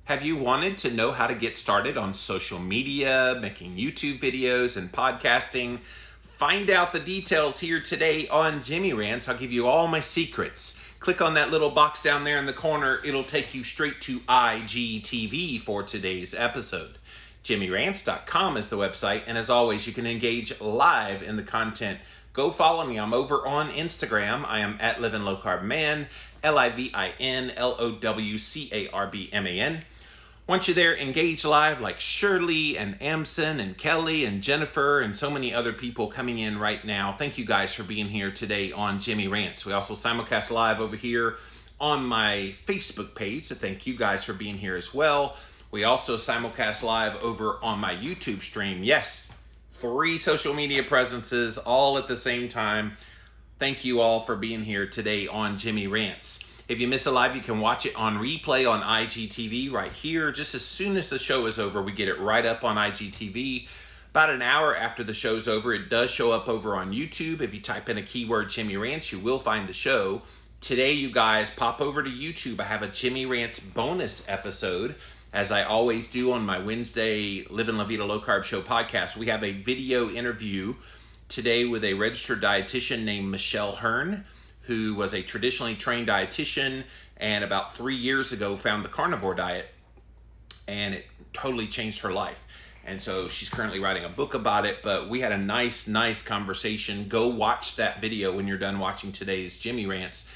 Have you wanted to know how to get started on social media, making YouTube videos, and podcasting? Find out the details here today on Jimmy Rants. I'll give you all my secrets. Click on that little box down there in the corner. It'll take you straight to IGTV for today's episode. JimmyRants.com is the website, and as always, you can engage live in the content. Go follow me. I'm over on Instagram. I am at Livin' Low Carb Man, LIVINLOWCARBMAN. Once you're there, engage live like Shirley and Amson and Kelly and Jennifer and so many other people coming in right now. Thank you guys for being here today on Jimmy Rants. We also simulcast live over here on my Facebook page, so thank you guys for being here as well. We also simulcast live over on my YouTube stream. Yes, 3 social media presences all at the same time. Thank you all for being here today on Jimmy Rants. If you miss a live, you can watch it on replay on IGTV right here. Just as soon as the show is over, we get it right up on IGTV. About an hour after the show's over, it does show up over on YouTube. If you type in a keyword Jimmy Rants, you will find the show. Today, you guys, pop over to YouTube. I have a Jimmy Rants bonus episode, as I always do on my Wednesday Livin' La Vida Low Carb Show podcast. We have a video interview today with a registered dietitian named Michelle Hearn, who was a traditionally trained dietitian and about 3 years ago found the carnivore diet, and it totally changed her life. And so she's currently writing a book about it, but we had a nice conversation. Go watch that video when you're done watching today's Jimmy Rants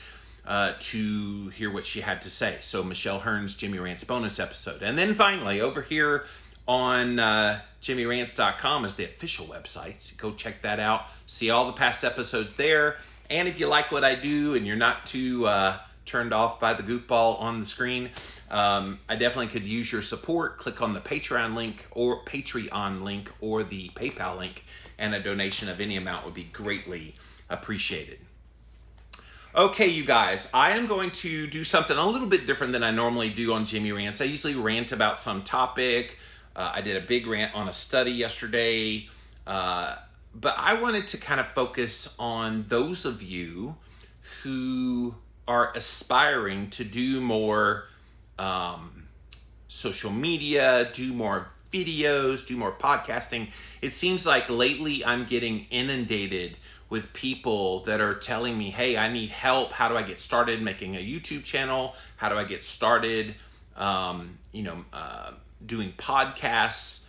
to hear what she had to say. So Michelle Hearn's Jimmy Rants bonus episode. And then finally, over here on JimmyRants.com is the official website. So go check that out. See all the past episodes there. And if you like what I do and you're not too turned off by the goofball on the screen, I definitely could use your support. Click on the Patreon link or the PayPal link, and a donation of any amount would be greatly appreciated. Okay, you guys, I am going to do something a little bit different than I normally do on Jimmy Rants. I usually rant about some topic. I did a big rant on a study yesterday. But I wanted to kind of focus on those of you who are aspiring to do more social media, do more videos, do more podcasting. It seems like lately I'm getting inundated with people that are telling me, hey, I need help. How do I get started making a YouTube channel? How do I get started, doing podcasts?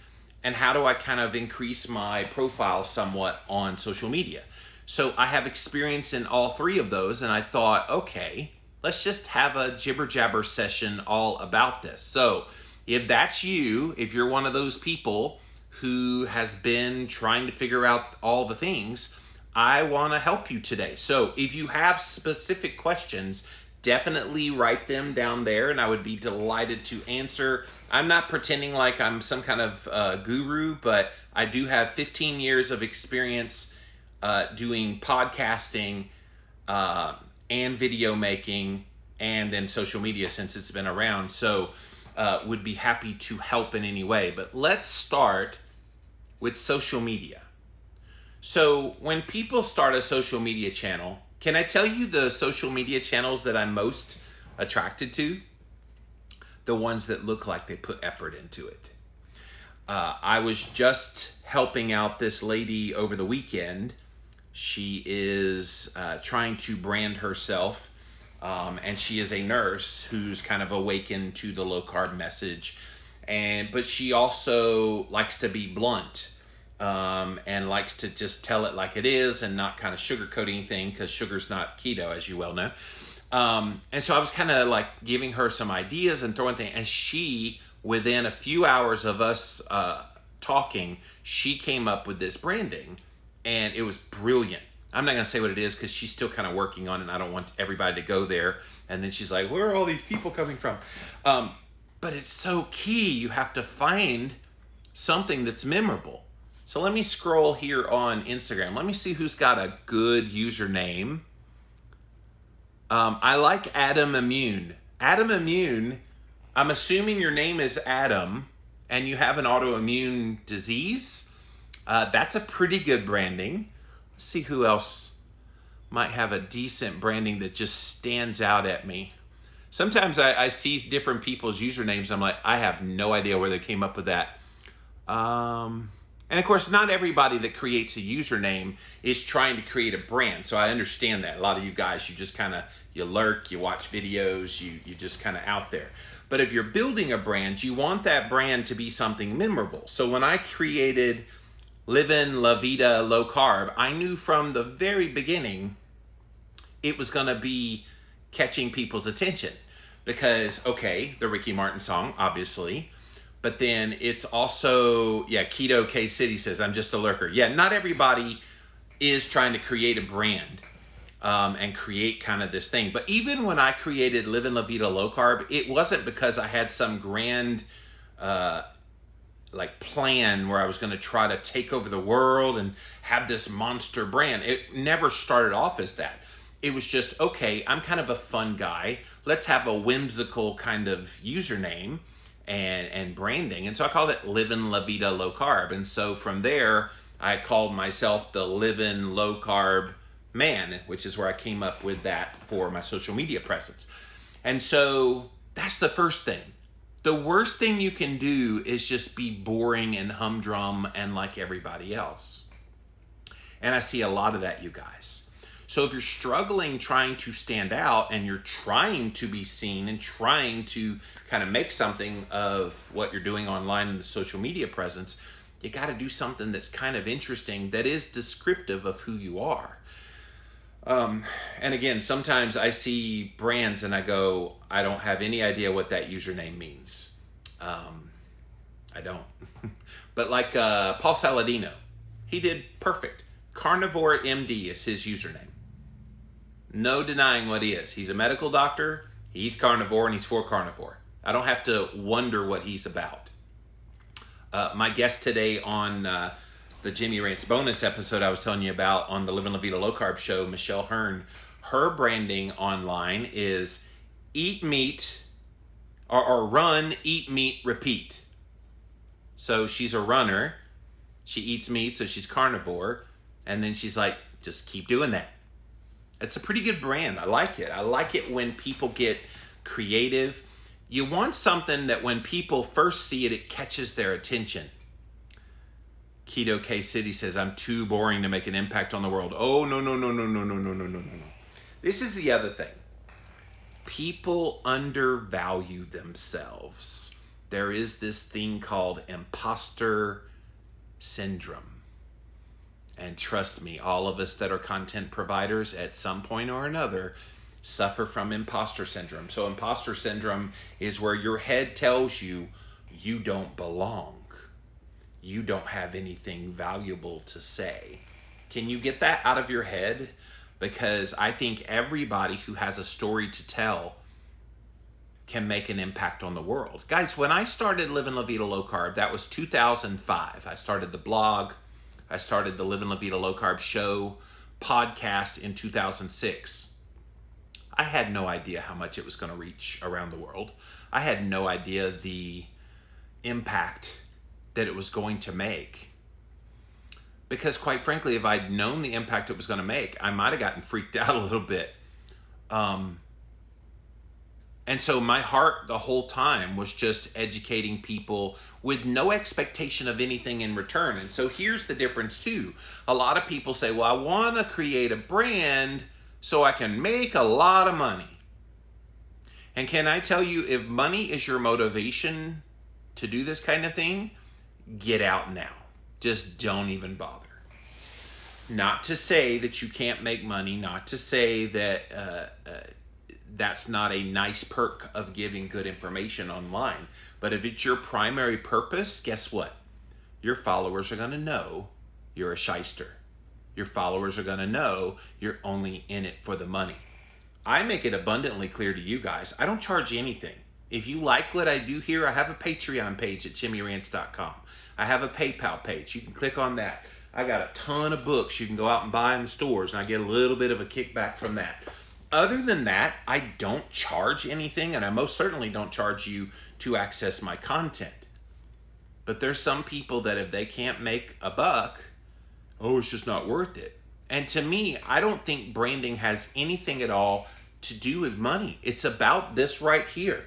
And how do I kind of increase my profile somewhat on social media? So I have experience in all 3 of those, and I thought, okay, let's just have a jibber jabber session all about this. So if that's you, if you're one of those people who has been trying to figure out all the things, I want to help you today. So if you have specific questions, definitely write them down there, and I would be delighted to answer. I'm not pretending like I'm some kind of guru, but I do have 15 years of experience doing podcasting and video making and then social media since it's been around. So would be happy to help in any way. But let's start with social media. So when people start a social media channel, can I tell you the social media channels that I'm most attracted to? The ones that look like they put effort into it. I was just helping out this lady over the weekend. She is trying to brand herself, and she is a nurse who's kind of awakened to the low carb message, but she also likes to be blunt. And likes to just tell it like it is and not kind of sugarcoat anything, because sugar's not keto, as you well know. And so I was kind of like giving her some ideas and throwing things, and she, within a few hours of us talking, she came up with this branding, and it was brilliant. I'm not going to say what it is because she's still kind of working on it, and I don't want everybody to go there. And then she's like, where are all these people coming from? But it's so key. You have to find something that's memorable. So let me scroll here on Instagram. Let me see who's got a good username. I like Adam Immune. Adam Immune, I'm assuming your name is Adam and you have an autoimmune disease. That's a pretty good branding. Let's see who else might have a decent branding that just stands out at me. Sometimes I see different people's usernames. I'm like, I have no idea where they came up with that. And of course, not everybody that creates a username is trying to create a brand. So I understand that. A lot of you guys, you just kind of, you lurk, you watch videos, you just kind of out there. But if you're building a brand, you want that brand to be something memorable. So when I created Livin' La Vida Low Carb, I knew from the very beginning it was going to be catching people's attention. Because, okay, the Ricky Martin song, obviously. But then it's also, Keto K City says, I'm just a lurker. Yeah, not everybody is trying to create a brand and create kind of this thing. But even when I created Livin' La Vida Low Carb, it wasn't because I had some grand plan where I was going to try to take over the world and have this monster brand. It never started off as that. It was just, okay, I'm kind of a fun guy. Let's have a whimsical kind of username and branding. And so I called it Livin' La Vida Low Carb. And so from there, I called myself the Livin' Low Carb Man, which is where I came up with that for my social media presence. And so that's the first thing. The worst thing you can do is just be boring and humdrum and like everybody else. And I see a lot of that, you guys. So if you're struggling trying to stand out and you're trying to be seen and trying to kind of make something of what you're doing online in the social media presence, you got to do something that's kind of interesting, that is descriptive of who you are. And again, sometimes I see brands and I go, I don't have any idea what that username means. I don't. But like Paul Saladino, he did perfect. Carnivore MD is his username. No denying what he is. He's a medical doctor, he eats carnivore, and he's for carnivore. I don't have to wonder what he's about. My guest today on the Jimmy Rants bonus episode I was telling you about on the Livin' La Vida Low Carb show, Michelle Hearn, her branding online is eat meat, or run, eat meat, repeat. So she's a runner, she eats meat, so she's carnivore, and then she's like, just keep doing that. It's a pretty good brand. I like it. I like it when people get creative. You want something that when people first see it, it catches their attention. Keto K City says, I'm too boring to make an impact on the world. Oh, no. This is the other thing. People undervalue themselves. There is this thing called Imposter Syndrome. And trust me, all of us that are content providers at some point or another suffer from imposter syndrome. So imposter syndrome is where your head tells you you don't belong. You don't have anything valuable to say. Can you get that out of your head? Because I think everybody who has a story to tell can make an impact on the world. Guys, when I started Livin' La Vida Low Carb, that was 2005. I started the blog. I started the Livin' La Vida Low Carb show podcast in 2006. I had no idea how much it was going to reach around the world. I had no idea the impact that it was going to make. Because quite frankly, if I'd known the impact it was going to make, I might have gotten freaked out a little bit. And so my heart the whole time was just educating people with no expectation of anything in return. And so here's the difference too. A lot of people say, well, I want to create a brand so I can make a lot of money. And can I tell you, if money is your motivation to do this kind of thing, get out now. Just don't even bother. Not to say that you can't make money, not to say that that's not a nice perk of giving good information online. But if it's your primary purpose, guess what? Your followers are going to know you're a shyster. Your followers are going to know you're only in it for the money. I make it abundantly clear to you guys, I don't charge anything. If you like what I do here, I have a Patreon page at jimmyrants.com. I have a PayPal page. You can click on that. I got a ton of books you can go out and buy in the stores, and I get a little bit of a kickback from that. Other than that, I don't charge anything, and I most certainly don't charge you to access my content. But there's some people that if they can't make a buck, it's just not worth it. And to me, I don't think branding has anything at all to do with money. It's about this right here.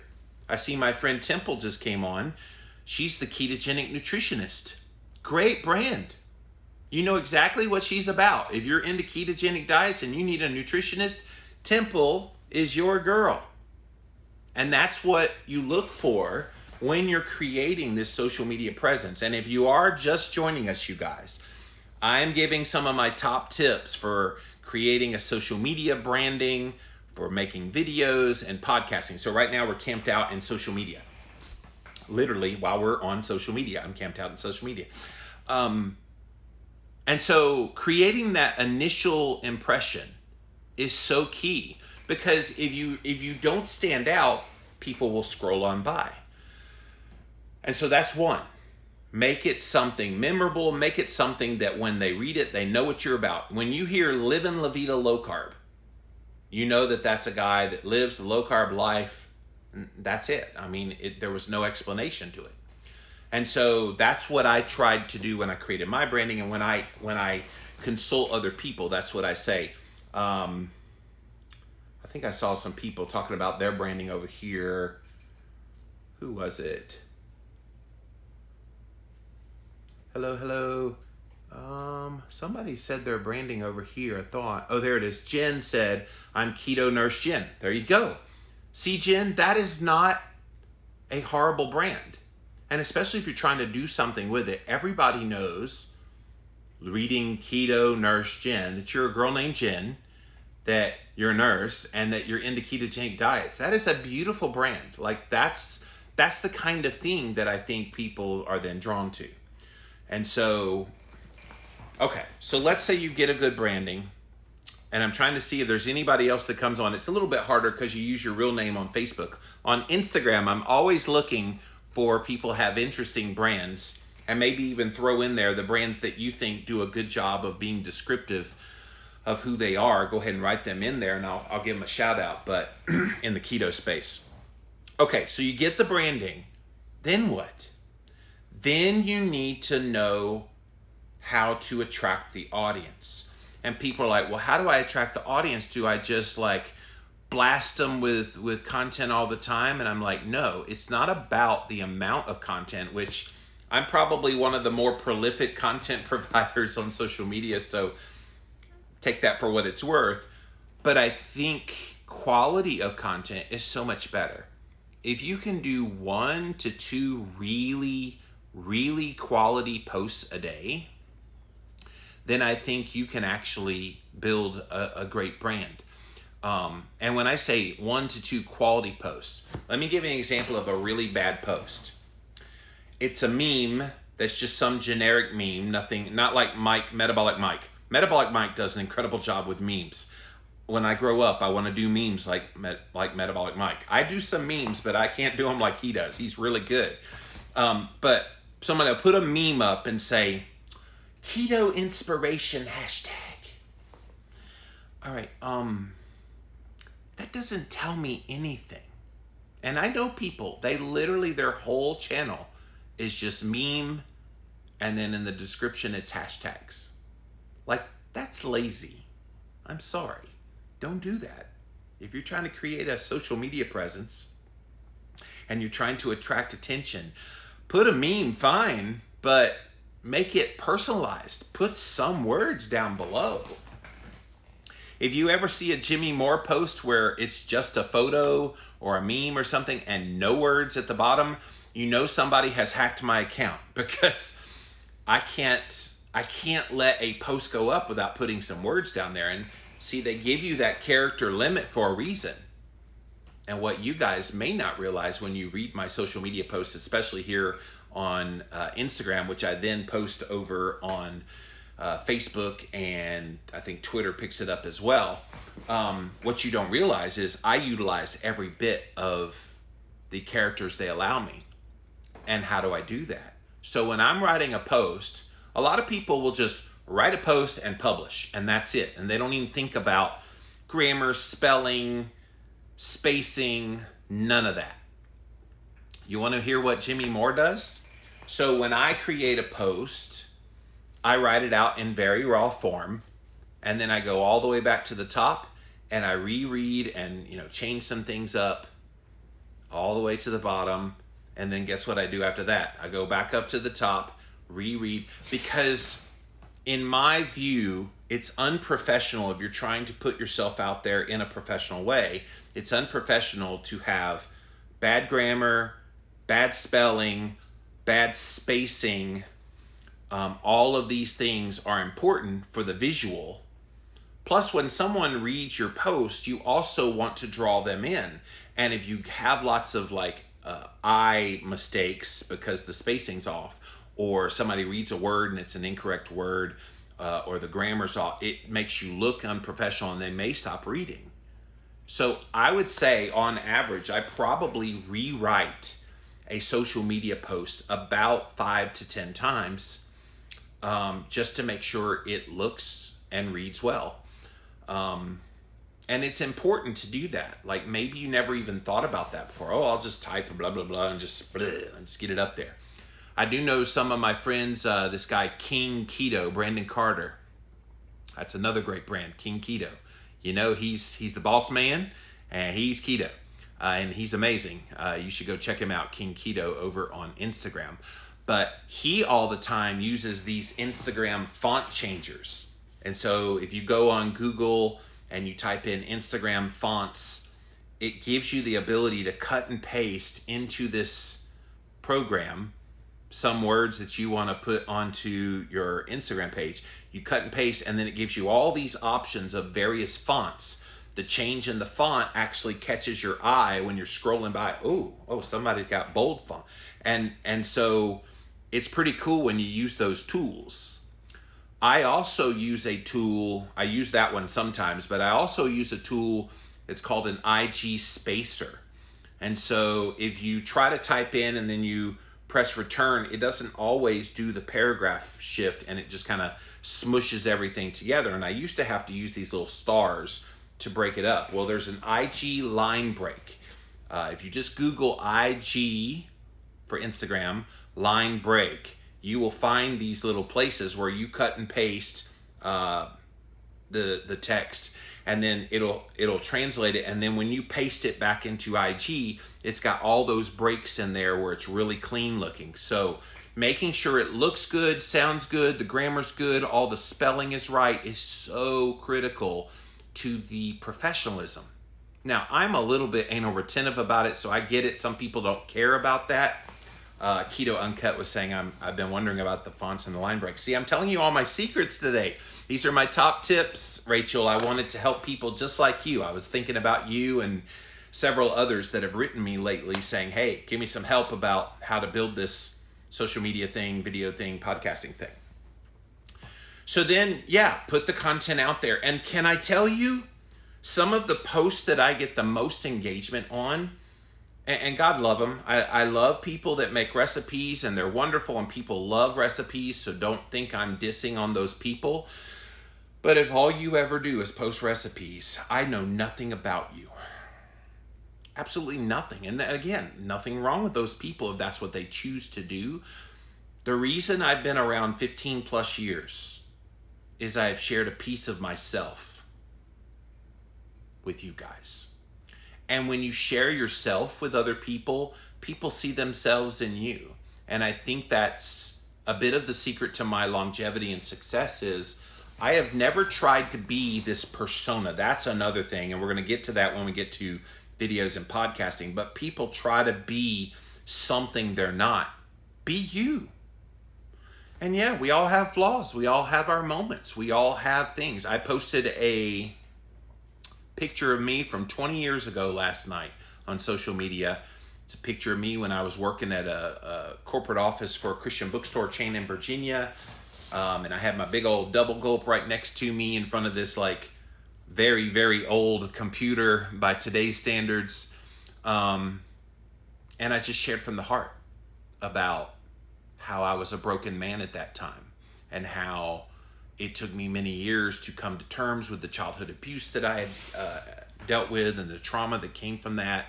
I see my friend Temple just came on. She's the ketogenic nutritionist. Great brand. You know exactly what she's about. If you're into ketogenic diets and you need a nutritionist, Temple is your girl. And that's what you look for when you're creating this social media presence. And if you are just joining us, you guys, I'm giving some of my top tips for creating a social media branding, for making videos and podcasting. So right now we're camped out in social media. Literally, while we're on social media, I'm camped out in social media. And so creating that initial impression is so key, because if you don't stand out, people will scroll on by. And so that's one. Make it something memorable. Make it something that when they read it, they know what you're about. When you hear Livin' La Vida Low Carb, you know that that's a guy that lives a low carb life. That's it. I mean, there was no explanation to it. And so that's what I tried to do when I created my branding. And when I consult other people, that's what I say. I think I saw some people talking about their branding over here. Who was it? Hello. Somebody said their branding over here, I thought. Oh, there it is. Jen said, I'm Keto Nurse Jen. There you go. See, Jen, that is not a horrible brand. And especially if you're trying to do something with it, everybody knows, reading Keto Nurse Jen, that you're a girl named Jen, that you're a nurse, and that you're into ketogenic diets. That is a beautiful brand. Like that's the kind of thing that I think people are then drawn to. And so, okay, so let's say you get a good branding, and I'm trying to see if there's anybody else that comes on. It's a little bit harder because you use your real name on Facebook. On Instagram, I'm always looking for people who have interesting brands, and maybe even throw in there the brands that you think do a good job of being descriptive of who they are. Go ahead and write them in there, and I'll give them a shout out, but in the keto space. Okay, so you get the branding. Then what? Then you need to know how to attract the audience. And people are like, well, how do I attract the audience? Do I just like blast them with content all the time? And I'm like, no, it's not about the amount of content, which I'm probably one of the more prolific content providers on social media, so take that for what it's worth. But I think quality of content is so much better. If you can do 1 to 2 really quality posts a day, then I think you can actually build a great brand. And when I say 1 to 2 quality posts, let me give you an example of a really bad post. It's a meme that's just some generic meme, not like Metabolic Mike. Metabolic Mike does an incredible job with memes. When I grow up, I want to do memes like Metabolic Mike. I do some memes, but I can't do them like he does. He's really good. But somebody will put a meme up and say, keto inspiration hashtag. All right, that doesn't tell me anything. And I know people, they literally, their whole channel is just meme, and then in the description it's hashtags. Like, that's lazy. I'm sorry. Don't do that. If you're trying to create a social media presence and you're trying to attract attention, put a meme, fine, but make it personalized. Put some words down below. If you ever see a Jimmy Moore post where it's just a photo or a meme or something and no words at the bottom, you know somebody has hacked my account, because I can't let a post go up without putting some words down there. And see, they give you that character limit for a reason. And what you guys may not realize when you read my social media posts, especially here on Instagram, which I then post over on Facebook, and I think Twitter picks it up as well. What you don't realize is I utilize every bit of the characters they allow me. And how do I do that? So when I'm writing a post, a lot of people will just write a post and publish, and that's it. And they don't even think about grammar, spelling, spacing, none of that. You want to hear what Jimmy Moore does? So when I create a post, I write it out in very raw form, and then I go all the way back to the top, and I reread and, change some things up all the way to the bottom. And then guess what I do after that? I go back up to the top, reread, because in my view, it's unprofessional if you're trying to put yourself out there in a professional way. It's unprofessional to have bad grammar, bad spelling, bad spacing. All of these things are important for the visual. Plus, when someone reads your post, you also want to draw them in. And if you have lots of eye mistakes because the spacing's off, or somebody reads a word and it's an incorrect word, or the grammar's off, it makes you look unprofessional and they may stop reading. So I would say on average, I probably rewrite a social media post about 5 to 10 times, just to make sure it looks and reads well. And it's important to do that. Like maybe you never even thought about that before. Oh, I'll just type blah, blah, blah, and just get it up there. I do know some of my friends, this guy, King Keto, Brandon Carter. That's another great brand, King Keto. He's the boss man, and he's keto. And he's amazing. You should go check him out, King Keto, over on Instagram. But he all the time uses these Instagram font changers. And so if you go on Google and you type in Instagram fonts, it gives you the ability to cut and paste into this program some words that you want to put onto your Instagram page. You cut and paste, and then it gives you all these options of various fonts. The change in the font actually catches your eye when you're scrolling by. Oh, somebody's got bold font. And so it's pretty cool when you use those tools. I also use a tool, I use that one sometimes, but I also use a tool, it's called an IG spacer. And so if you try to type in and then you press return, it doesn't always do the paragraph shift, and it just kind of smushes everything together. And I used to have to use these little stars to break it up. Well, there's an IG line break. If you just Google IG for Instagram, line break, you will find these little places where you cut and paste the text, and then it'll translate it. And then when you paste it back into IG, it's got all those breaks in there where it's really clean looking. So making sure it looks good, sounds good, the grammar's good, all the spelling is right is so critical to the professionalism. Now, I'm a little bit anal retentive about it, so I get it. Some people don't care about that. Keto Uncut was saying, I've been wondering about the fonts and the line breaks. See, I'm telling you all my secrets today. These are my top tips, Rachel. I wanted to help people just like you. I was thinking about you and several others that have written me lately saying, hey, give me some help about how to build this social media thing, video thing, podcasting thing. So then, put the content out there. And can I tell you, some of the posts that I get the most engagement on, and God love them. I love people that make recipes, and they're wonderful, and people love recipes, so don't think I'm dissing on those people. But if all you ever do is post recipes, I know nothing about you. Absolutely nothing. And again, nothing wrong with those people if that's what they choose to do. The reason I've been around 15 plus years is I've shared a piece of myself with you guys. And when you share yourself with other people, people see themselves in you. And I think that's a bit of the secret to my longevity and success is I have never tried to be this persona. That's another thing. And we're going to get to that when we get to videos and podcasting. But people try to be something they're not. Be you. And we all have flaws. We all have our moments. We all have things. I posted a picture of me from 20 years ago last night on social media. It's a picture of me when I was working at a corporate office for a Christian bookstore chain in Virginia. And I had my big old double gulp right next to me in front of this very, very old computer by today's standards. And I just shared from the heart about how I was a broken man at that time and how it took me many years to come to terms with the childhood abuse that I had dealt with and the trauma that came from that,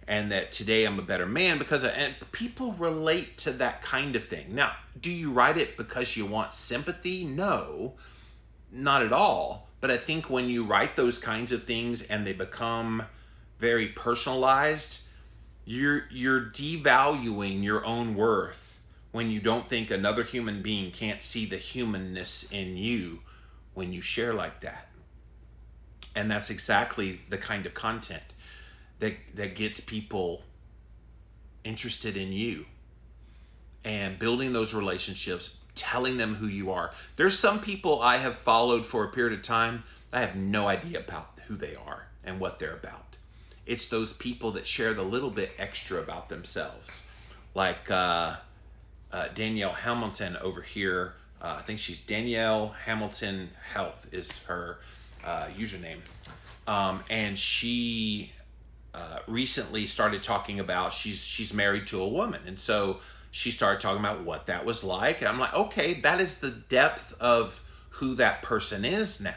and that today I'm a better man and people relate to that kind of thing. Now, do you write it because you want sympathy? No, not at all. But I think when you write those kinds of things and they become very personalized, you're devaluing your own worth when you don't think another human being can't see the humanness in you when you share like that. And that's exactly the kind of content that gets people interested in you and building those relationships, telling them who you are. There's some people I have followed for a period of time. I have no idea about who they are and what they're about. It's those people that share the little bit extra about themselves. Like Danielle Hamilton over here. I think she's Danielle Hamilton Health is her username. And she recently started talking about she's married to a woman. And so she started talking about what that was like. And I'm like, okay, that is the depth of who that person is now.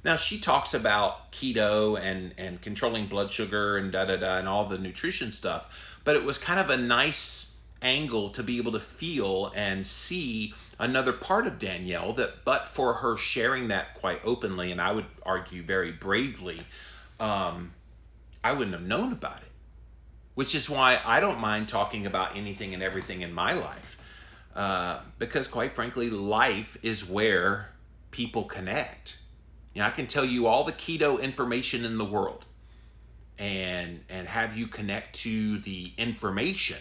Now, she talks about keto and controlling blood sugar and da-da-da and all the nutrition stuff. But it was kind of a nice angle to be able to feel and see another part of Danielle that, but for her sharing that quite openly, and I would argue very bravely, I wouldn't have known about it. Which is why I don't mind talking about anything and everything in my life. Because quite frankly, life is where people connect. You know, I can tell you all the keto information in the world and have you connect to the information.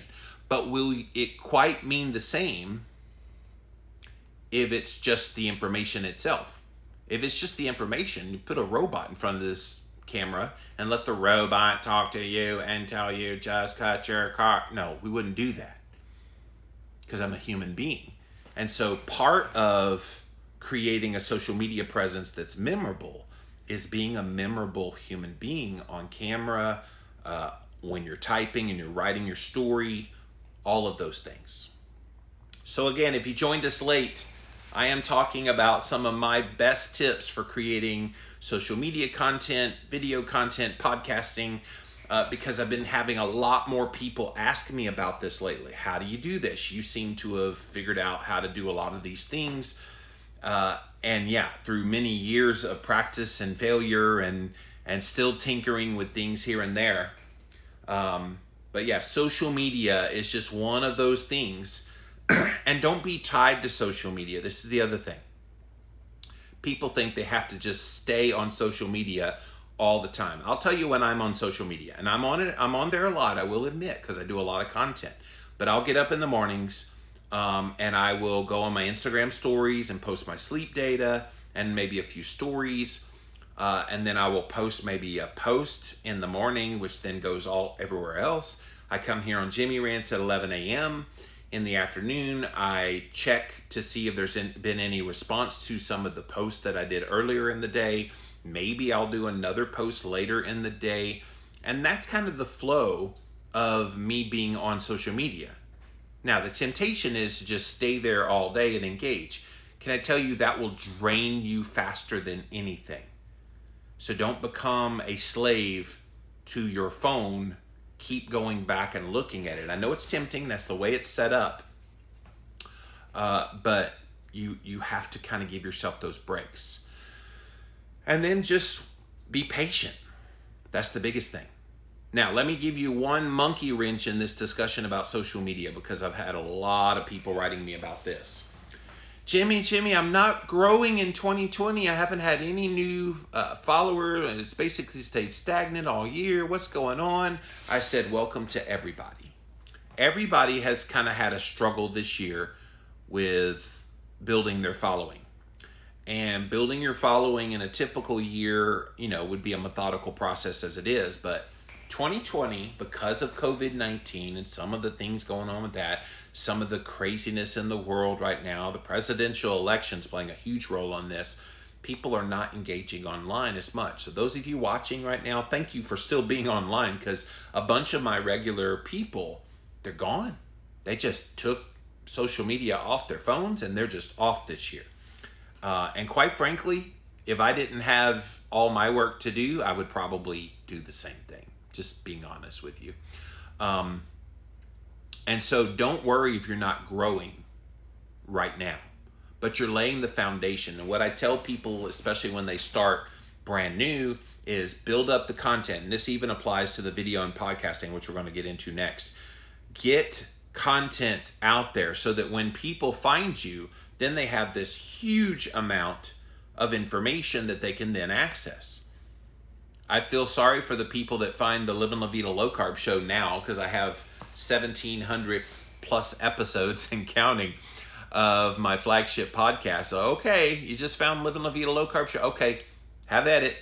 But will it quite mean the same if it's just the information itself? If it's just the information, you put a robot in front of this camera and let the robot talk to you and tell you just cut your car. No, we wouldn't do that because I'm a human being. And so part of creating a social media presence that's memorable is being a memorable human being on camera, when you're typing and you're writing your story, all of those things. So again, if you joined us late, I am talking about some of my best tips for creating social media content, video content, podcasting, because I've been having a lot more people ask me about this lately. How do you do this? You seem to have figured out how to do a lot of these things. And yeah, through many years of practice and failure and still tinkering with things here and there. But yeah, social media is just one of those things. And don't be tied to social media. This is the other thing. People think they have to just stay on social media all the time. I'll tell you when I'm on social media, and I'm on there a lot, I will admit, because I do a lot of content. But I'll get up in the mornings, and I will go on my Instagram stories and post my sleep data and maybe a few stories. And then I will post maybe a post in the morning, which then goes all everywhere else. I come here on Jimmy Rants at 11 a.m. In the afternoon, I check to see if there's been any response to some of the posts that I did earlier in the day. Maybe I'll do another post later in the day. And that's kind of the flow of me being on social media. Now, the temptation is to just stay there all day and engage. Can I tell you that will drain you faster than anything? So don't become a slave to your phone. Keep going back and looking at it. I know it's tempting. That's the way it's set up. But you have to kind of give yourself those breaks. And then just be patient. That's the biggest thing. Now, let me give you one monkey wrench in this discussion about social media because I've had a lot of people writing me about this. Jimmy, I'm not growing in 2020. I haven't had any new followers, and it's basically stayed stagnant all year. What's going on? I said, welcome to everybody. Everybody has kind of had a struggle this year with building their following. And building your following in a typical year, would be a methodical process as it is. But 2020, because of COVID-19 and some of the things going on with that, some of the craziness in the world right now, the presidential election's playing a huge role on this. People are not engaging online as much. So those of you watching right now, thank you for still being online, because a bunch of my regular people, they're gone. They just took social media off their phones and they're just off this year. And quite frankly, if I didn't have all my work to do, I would probably do the same thing. Just being honest with you. And so don't worry if you're not growing right now. but you're laying the foundation. And what I tell people, especially when they start brand new, is build up the content. And this even applies to the video and podcasting, which we're going to get into next. Get content out there so that when people find you, then they have this huge amount of information that they can then access. I feel sorry for the people that find the Living La Vida Low Carb show now, because I have 1,700 plus episodes and counting of my flagship podcast. So, okay, you just found Living La Vida Low Carb show. Okay, have at it.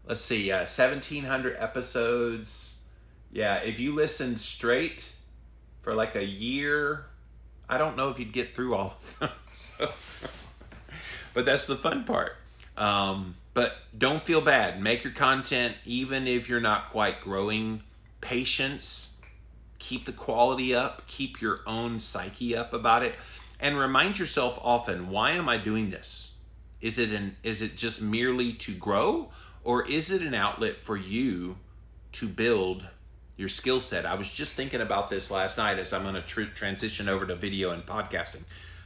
Let's see, 1,700 episodes. Yeah, if you listened straight for like a year, I don't know if you'd get through all of them. So, but that's the fun part. But don't feel bad. Make your content, even if you're not quite growing. Patience. Keep the quality up. Keep your own psyche up about it. And remind yourself often, why am I doing this? Is it just merely to grow? Or is it an outlet for you to build your skill set? I was just thinking about this last night as I'm going to transition over to video and podcasting.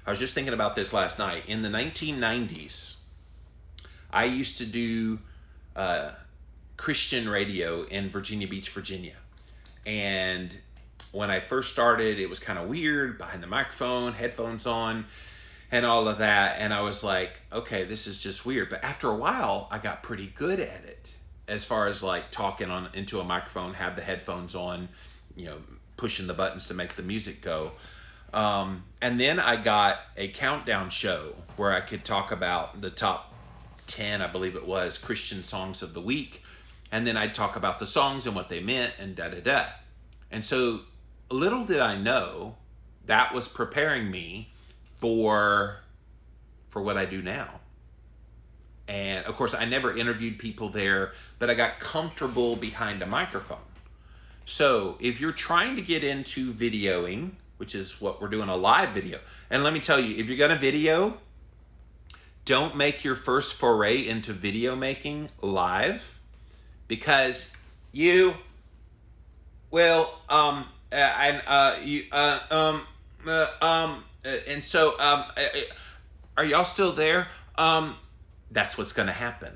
I was just thinking about this last night. In the 1990s, I used to do Christian radio in Virginia Beach, Virginia. And when I first started, it was kind of weird, behind the microphone, headphones on, and all of that. And I was like, okay, this is just weird. But after a while, I got pretty good at it as far as like talking into a microphone, have the headphones on, pushing the buttons to make the music go. And then I got a countdown show where I could talk about the top 10, I believe it was, Christian songs of the week. And then I'd talk about the songs and what they meant and da-da-da. And so little did I know that was preparing me for what I do now. And of course, I never interviewed people there, but I got comfortable behind a microphone. So if you're trying to get into videoing, which is what we're doing, a live video. And let me tell you, if you're going to video, don't make your first foray into video making live, because you will, and so, are y'all still there? That's what's going to happen.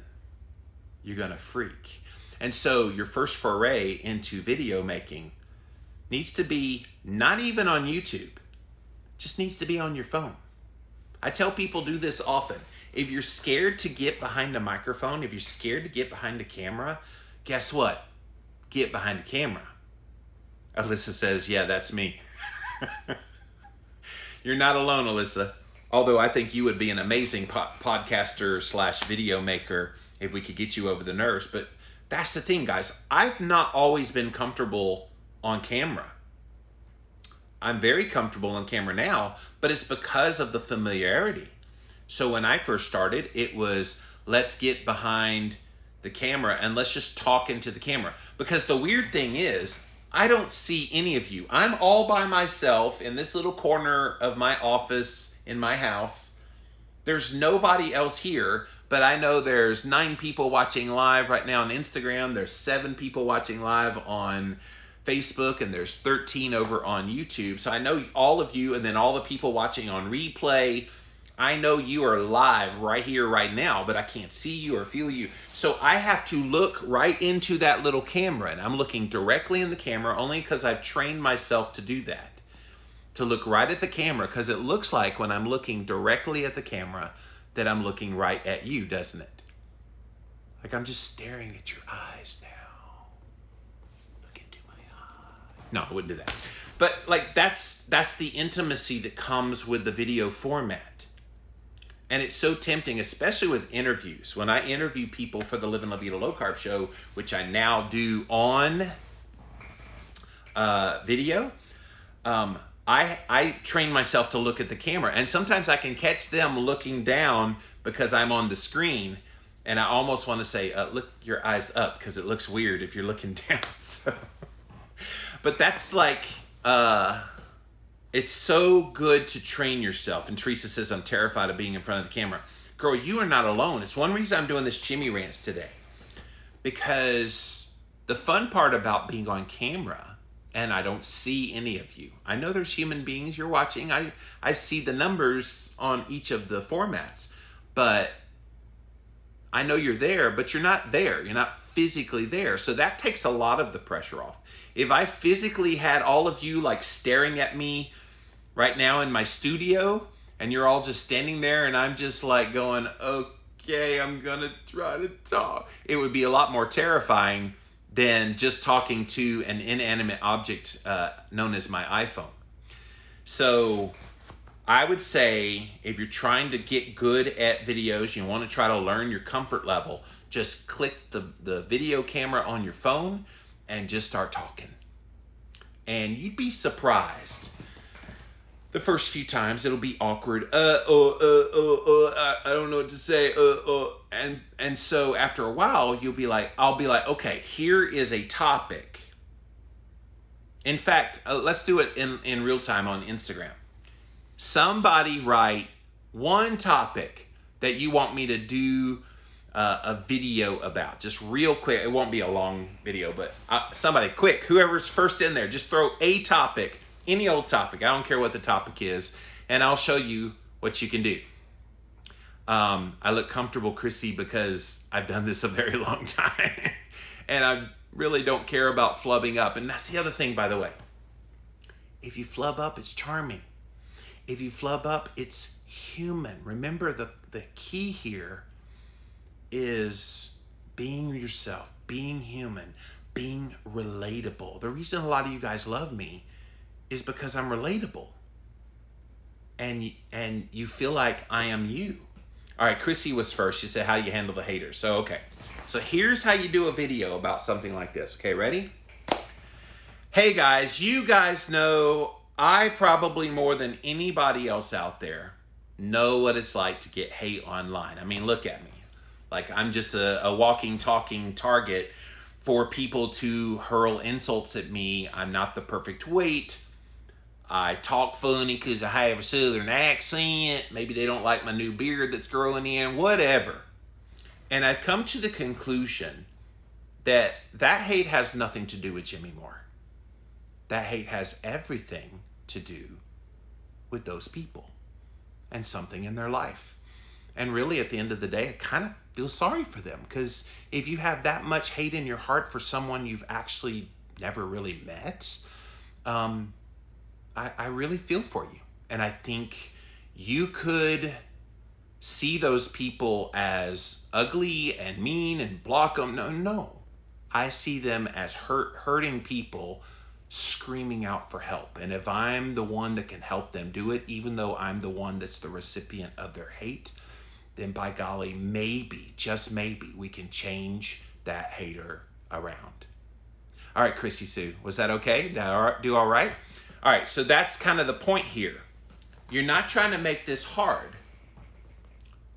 You're going to freak. And so your first foray into video making needs to be not even on YouTube. Just needs to be on your phone. I tell people do this often. If you're scared to get behind a microphone, if you're scared to get behind a camera, guess what? Get behind the camera. Alyssa says, yeah, that's me. You're not alone, Alyssa. Although I think you would be an amazing podcaster / video maker if we could get you over the nerves. But that's the thing, guys. I've not always been comfortable on camera. I'm very comfortable on camera now, but it's because of the familiarity. So when I first started, it was, let's get behind the camera and let's just talk into the camera. Because the weird thing is, I don't see any of you. I'm all by myself in this little corner of my office in my house. There's nobody else here, but I know there's 9 people watching live right now on Instagram. There's 7 people watching live on Facebook, and there's 13 over on YouTube. So I know all of you, and then all the people watching on replay. I know you are live right here, right now, but I can't see you or feel you. So I have to look right into that little camera, and I'm looking directly in the camera only because I've trained myself to do that. To look right at the camera, because it looks like when I'm looking directly at the camera that I'm looking right at you, doesn't it? Like I'm just staring at your eyes now. Look into my eyes. No, I wouldn't do that. But like that's the intimacy that comes with the video format. And it's so tempting, especially with interviews. When I interview people for the Living La Vida Low Carb show, which I now do on video, I train myself to look at the camera. And sometimes I can catch them looking down because I'm on the screen. And I almost want to say, look your eyes up, because it looks weird if you're looking down. So, but that's like... it's so good to train yourself. And Teresa says, I'm terrified of being in front of the camera. Girl, you are not alone. It's one reason I'm doing this Jimmy Rants today. Because the fun part about being on camera and I don't see any of you. I know there's human beings you're watching. I see the numbers on each of the formats, but I know you're there, but you're not there. You're not physically there. So that takes a lot of the pressure off. If I physically had all of you like staring at me right now in my studio, and you're all just standing there and I'm just like going, okay, I'm gonna try to talk, it would be a lot more terrifying than just talking to an inanimate object known as my iPhone. So I would say if you're trying to get good at videos, you want to try to learn your comfort level, just click the video camera on your phone and just start talking. And you'd be surprised. The first few times it'll be awkward. I don't know what to say. And so after a while, I'll be like, okay, here is a topic. In fact, let's do it in real time on Instagram. Somebody write one topic that you want me to do a video about, just real quick. It won't be a long video, but somebody quick, whoever's first in there, just throw a topic. Any old topic. I don't care what the topic is. And I'll show you what you can do. I look comfortable, Chrissy, because I've done this a very long time. And I really don't care about flubbing up. And that's the other thing, by the way. If you flub up, it's charming. If you flub up, it's human. Remember, the key here is being yourself, being human, being relatable. The reason a lot of you guys love me is because I'm relatable, and you feel like I am you. All right, Chrissy was first. She said, how do you handle the haters? So, okay. So here's how you do a video about something like this. Okay, ready? Hey guys, you guys know I probably more than anybody else out there know what it's like to get hate online. I mean, look at me. Like I'm just a walking, talking target for people to hurl insults at me. I'm not the perfect weight. I talk funny because I have a southern accent. Maybe they don't like my new beard that's growing in, whatever. And I've come to the conclusion that hate has nothing to do with Jimmy Moore. That hate has everything to do with those people and something in their life. And really, at the end of the day, I kind of feel sorry for them, because if you have that much hate in your heart for someone you've actually never really met, I really feel for you. And I think you could see those people as ugly and mean and block them. No. I see them as hurting people screaming out for help. And if I'm the one that can help them do it, even though I'm the one that's the recipient of their hate, then by golly, maybe, just maybe, we can change that hater around. All right, Chrissy Sue, was that okay? Did I do all right? All right, so that's kind of the point here. You're not trying to make this hard.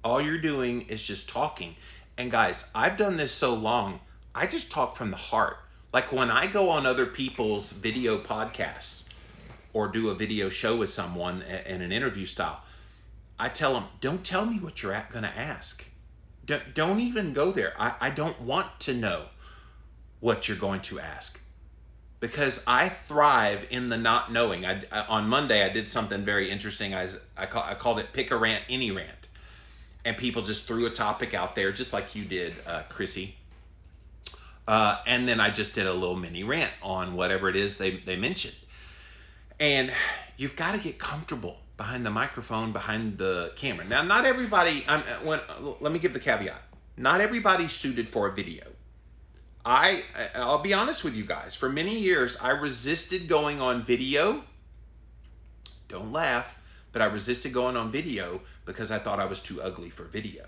All you're doing is just talking. And guys, I've done this so long, I just talk from the heart. Like when I go on other people's video podcasts or do a video show with someone in an interview style, I tell them, don't tell me what you're going to ask. Don't even go there. I don't want to know what you're going to ask, because I thrive in the not knowing. On Monday, I did something very interesting. I called it Pick a Rant, Any Rant. And people just threw a topic out there, just like you did, Chrissy. And then I just did a little mini rant on whatever it is they mentioned. And you've got to get comfortable behind the microphone, behind the camera. Now, not everybody, let me give the caveat. Not everybody's suited for a video. I'll be honest with you guys. For many years, I resisted going on video. Don't laugh, but I resisted going on video because I thought I was too ugly for video.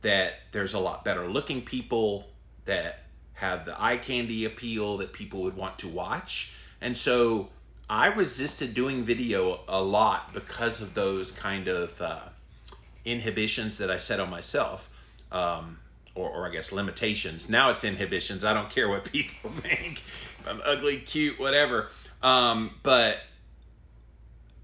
That there's a lot better looking people that have the eye candy appeal that people would want to watch. And so I resisted doing video a lot because of those kind of inhibitions that I set on myself. Or I guess limitations. Now it's inhibitions. I don't care what people think. I'm ugly, cute, whatever. But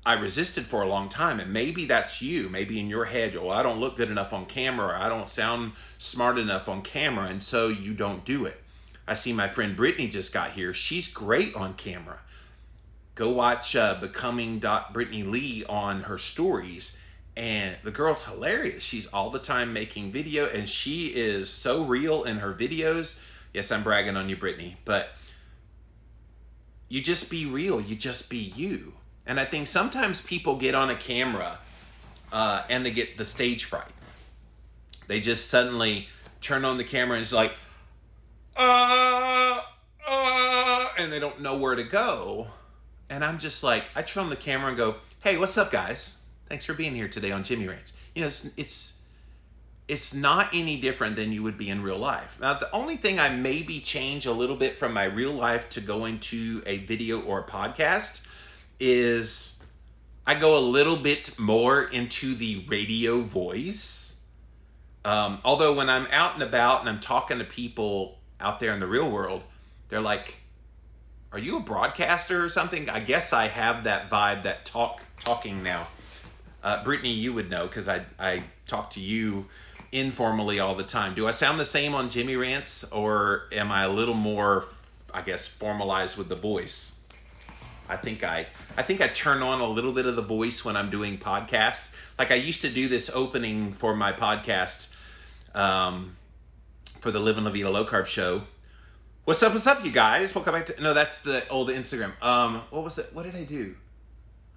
I resisted for a long time. And maybe that's you. Maybe in your head, well, I don't look good enough on camera. Or I don't sound smart enough on camera. And so you don't do it. I see my friend Brittany just got here. She's great on camera. Go watch Becoming.Brittany Lee on her stories. And the girl's hilarious. She's all the time making video, and she is so real in her videos. Yes, I'm bragging on you, Brittany, but you just be real. You just be you. And I think sometimes people get on a camera and they get the stage fright. They just suddenly turn on the camera and it's like, and they don't know where to go. And I'm just like, I turn on the camera and go, hey, what's up, guys? Thanks for being here today on Jimmy Rants. You know, it's not any different than you would be in real life. Now, the only thing I maybe change a little bit from my real life to go into a video or a podcast is I go a little bit more into the radio voice. Although when I'm out and about and I'm talking to people out there in the real world, they're like, are you a broadcaster or something? I guess I have that vibe, that talking now. Brittany, you would know because I talk to you informally all the time. Do I sound the same on Jimmy Rants, or am I a little more, I guess, formalized with the voice? I think I turn on a little bit of the voice when I'm doing podcasts. Like I used to do this opening for my podcast for the Living La Vida Low Carb show. What's up, you guys? Welcome back to... No, that's the old Instagram. What was it? What did I do?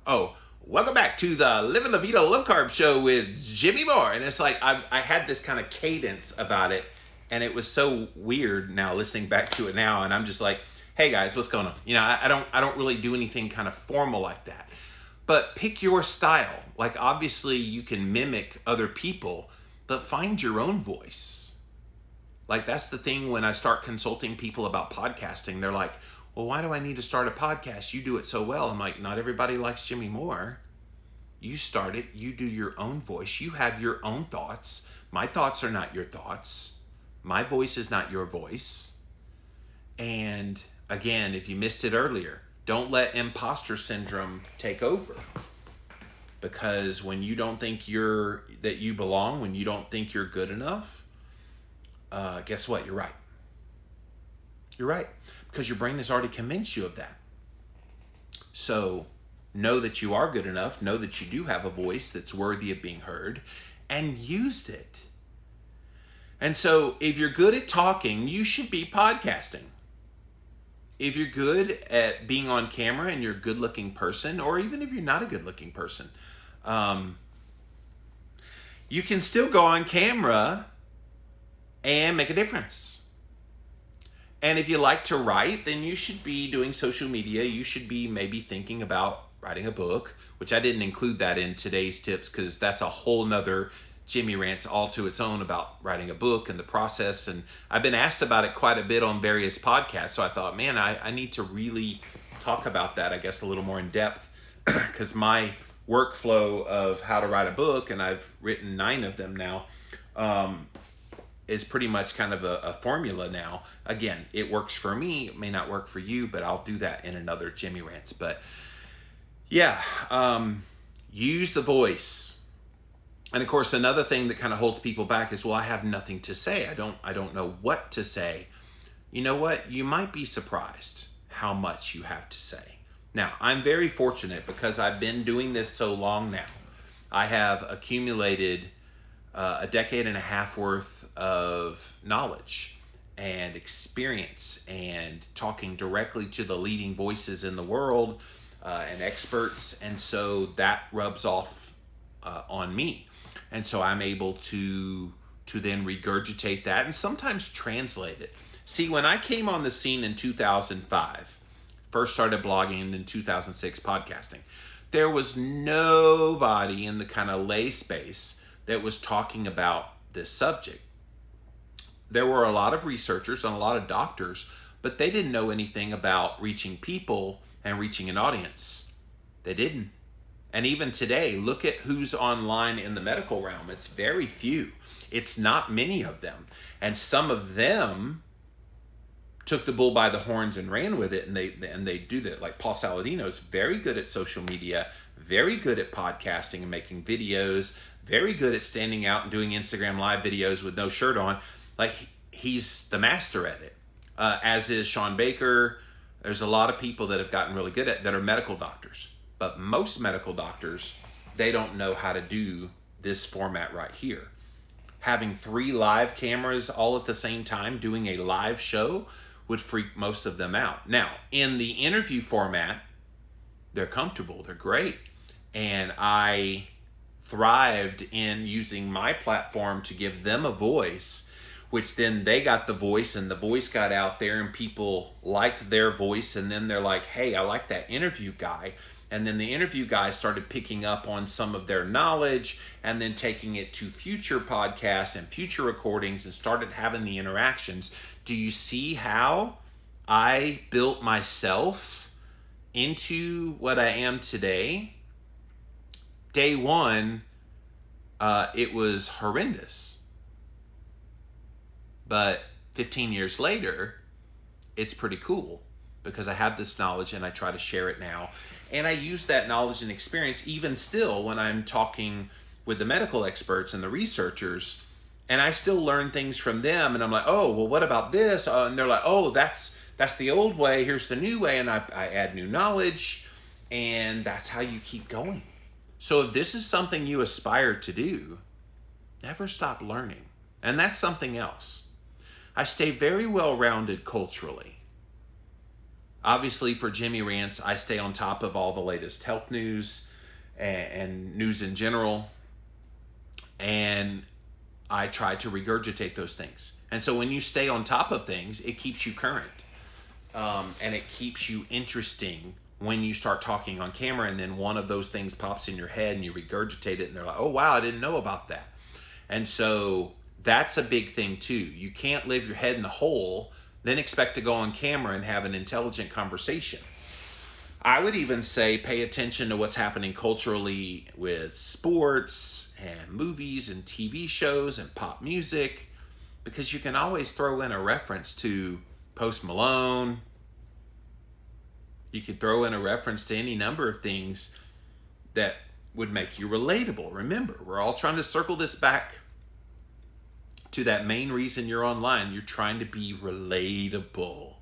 Oh, welcome back to the Living La Vida Low Carb show with Jimmy Moore. And it's like, I had this kind of cadence about it. And it was so weird now listening back to it now. And I'm just like, hey guys, what's going on? You know, I don't really do anything kind of formal like that. But pick your style. Like obviously you can mimic other people, but find your own voice. Like that's the thing when I start consulting people about podcasting, they're like, well, why do I need to start a podcast? You do it so well. I'm like, not everybody likes Jimmy Moore. You start it, you do your own voice. You have your own thoughts. My thoughts are not your thoughts. My voice is not your voice. And again, if you missed it earlier, don't let Imposter Syndrome take over. Because when you don't think that you belong, when you don't think you're good enough, guess what? You're right. You're right. Because your brain has already convinced you of that. So know that you are good enough. Know that you do have a voice that's worthy of being heard. And use it. And so if you're good at talking, you should be podcasting. If you're good at being on camera and you're a good-looking person, or even if you're not a good-looking person, you can still go on camera and make a difference. And if you like to write, then you should be doing social media. You should be maybe thinking about writing a book, which I didn't include that in today's tips because that's a whole nother Jimmy Rants all to its own about writing a book and the process. And I've been asked about it quite a bit on various podcasts. So I thought, man, I need to really talk about that, I guess, a little more in depth because my workflow of how to write a book, and I've written 9 of them now, is pretty much kind of a formula now. Again, it works for me. It may not work for you, but I'll do that in another Jimmy Rants. But yeah, use the voice. And of course, another thing that kind of holds people back is, well, I have nothing to say. I don't know what to say. You know what? You might be surprised how much you have to say. Now, I'm very fortunate because I've been doing this so long now. I have accumulated a decade and a half worth of knowledge and experience and talking directly to the leading voices in the world and experts. And so that rubs off on me. And so I'm able to then regurgitate that and sometimes translate it. See, when I came on the scene in 2005, first started blogging in 2006 podcasting, there was nobody in the kind of lay space that was talking about this subject. There were a lot of researchers and a lot of doctors, but they didn't know anything about reaching people and reaching an audience. They didn't. And even today, look at who's online in the medical realm. It's very few. It's not many of them. And some of them took the bull by the horns and ran with it, and they do that. Like Paul Saladino is very good at social media, very good at podcasting and making videos, very good at standing out and doing Instagram live videos with no shirt on. Like he's the master at it. as is Sean Baker. There's a lot of people that have gotten really good at that are medical doctors. But most medical doctors, they don't know how to do this format right here. Having 3 live cameras all at the same time doing a live show would freak most of them out. Now, in the interview format, they're comfortable, they're great. And I thrived in using my platform to give them a voice, which then they got the voice and the voice got out there and people liked their voice. And then they're like, hey, I like that interview guy. And then the interview guy started picking up on some of their knowledge and then taking it to future podcasts and future recordings and started having the interactions. Do you see how I built myself into what I am today? Day one, it was horrendous. But 15 years later, it's pretty cool because I have this knowledge and I try to share it now. And I use that knowledge and experience even still when I'm talking with the medical experts and the researchers, and I still learn things from them. And I'm like, oh, well, what about this? And they're like, oh, that's the old way. Here's the new way. And I add new knowledge, and that's how you keep going. So if this is something you aspire to do, never stop learning. And that's something else. I stay very well-rounded culturally. Obviously, for Jimmy Rants, I stay on top of all the latest health news and news in general. And I try to regurgitate those things. And so when you stay on top of things, it keeps you current. And it keeps you interesting when you start talking on camera and then one of those things pops in your head and you regurgitate it and they're like, oh, wow, I didn't know about that. And so that's a big thing too. You can't leave your head in the hole then expect to go on camera and have an intelligent conversation. I would even say pay attention to what's happening culturally with sports and movies and TV shows and pop music, because you can always throw in a reference to Post Malone. You could throw in a reference to any number of things that would make you relatable. Remember, we're all trying to circle this back to that main reason you're online. You're trying to be relatable.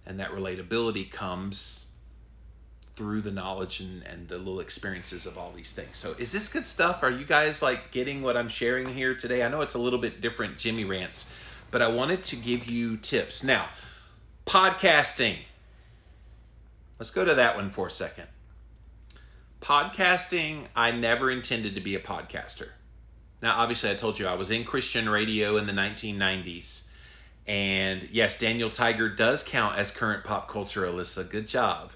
And that relatability comes through the knowledge and the little experiences of all these things. So is this good stuff? Are you guys like getting what I'm sharing here today? I know it's a little bit different Jimmy Rants, but I wanted to give you tips. Now, podcasting. Let's go to that one for a second. Podcasting, I never intended to be a podcaster. Now, obviously, I told you I was in Christian radio in the 1990s. And yes, Daniel Tiger does count as current pop culture, Alyssa. Good job.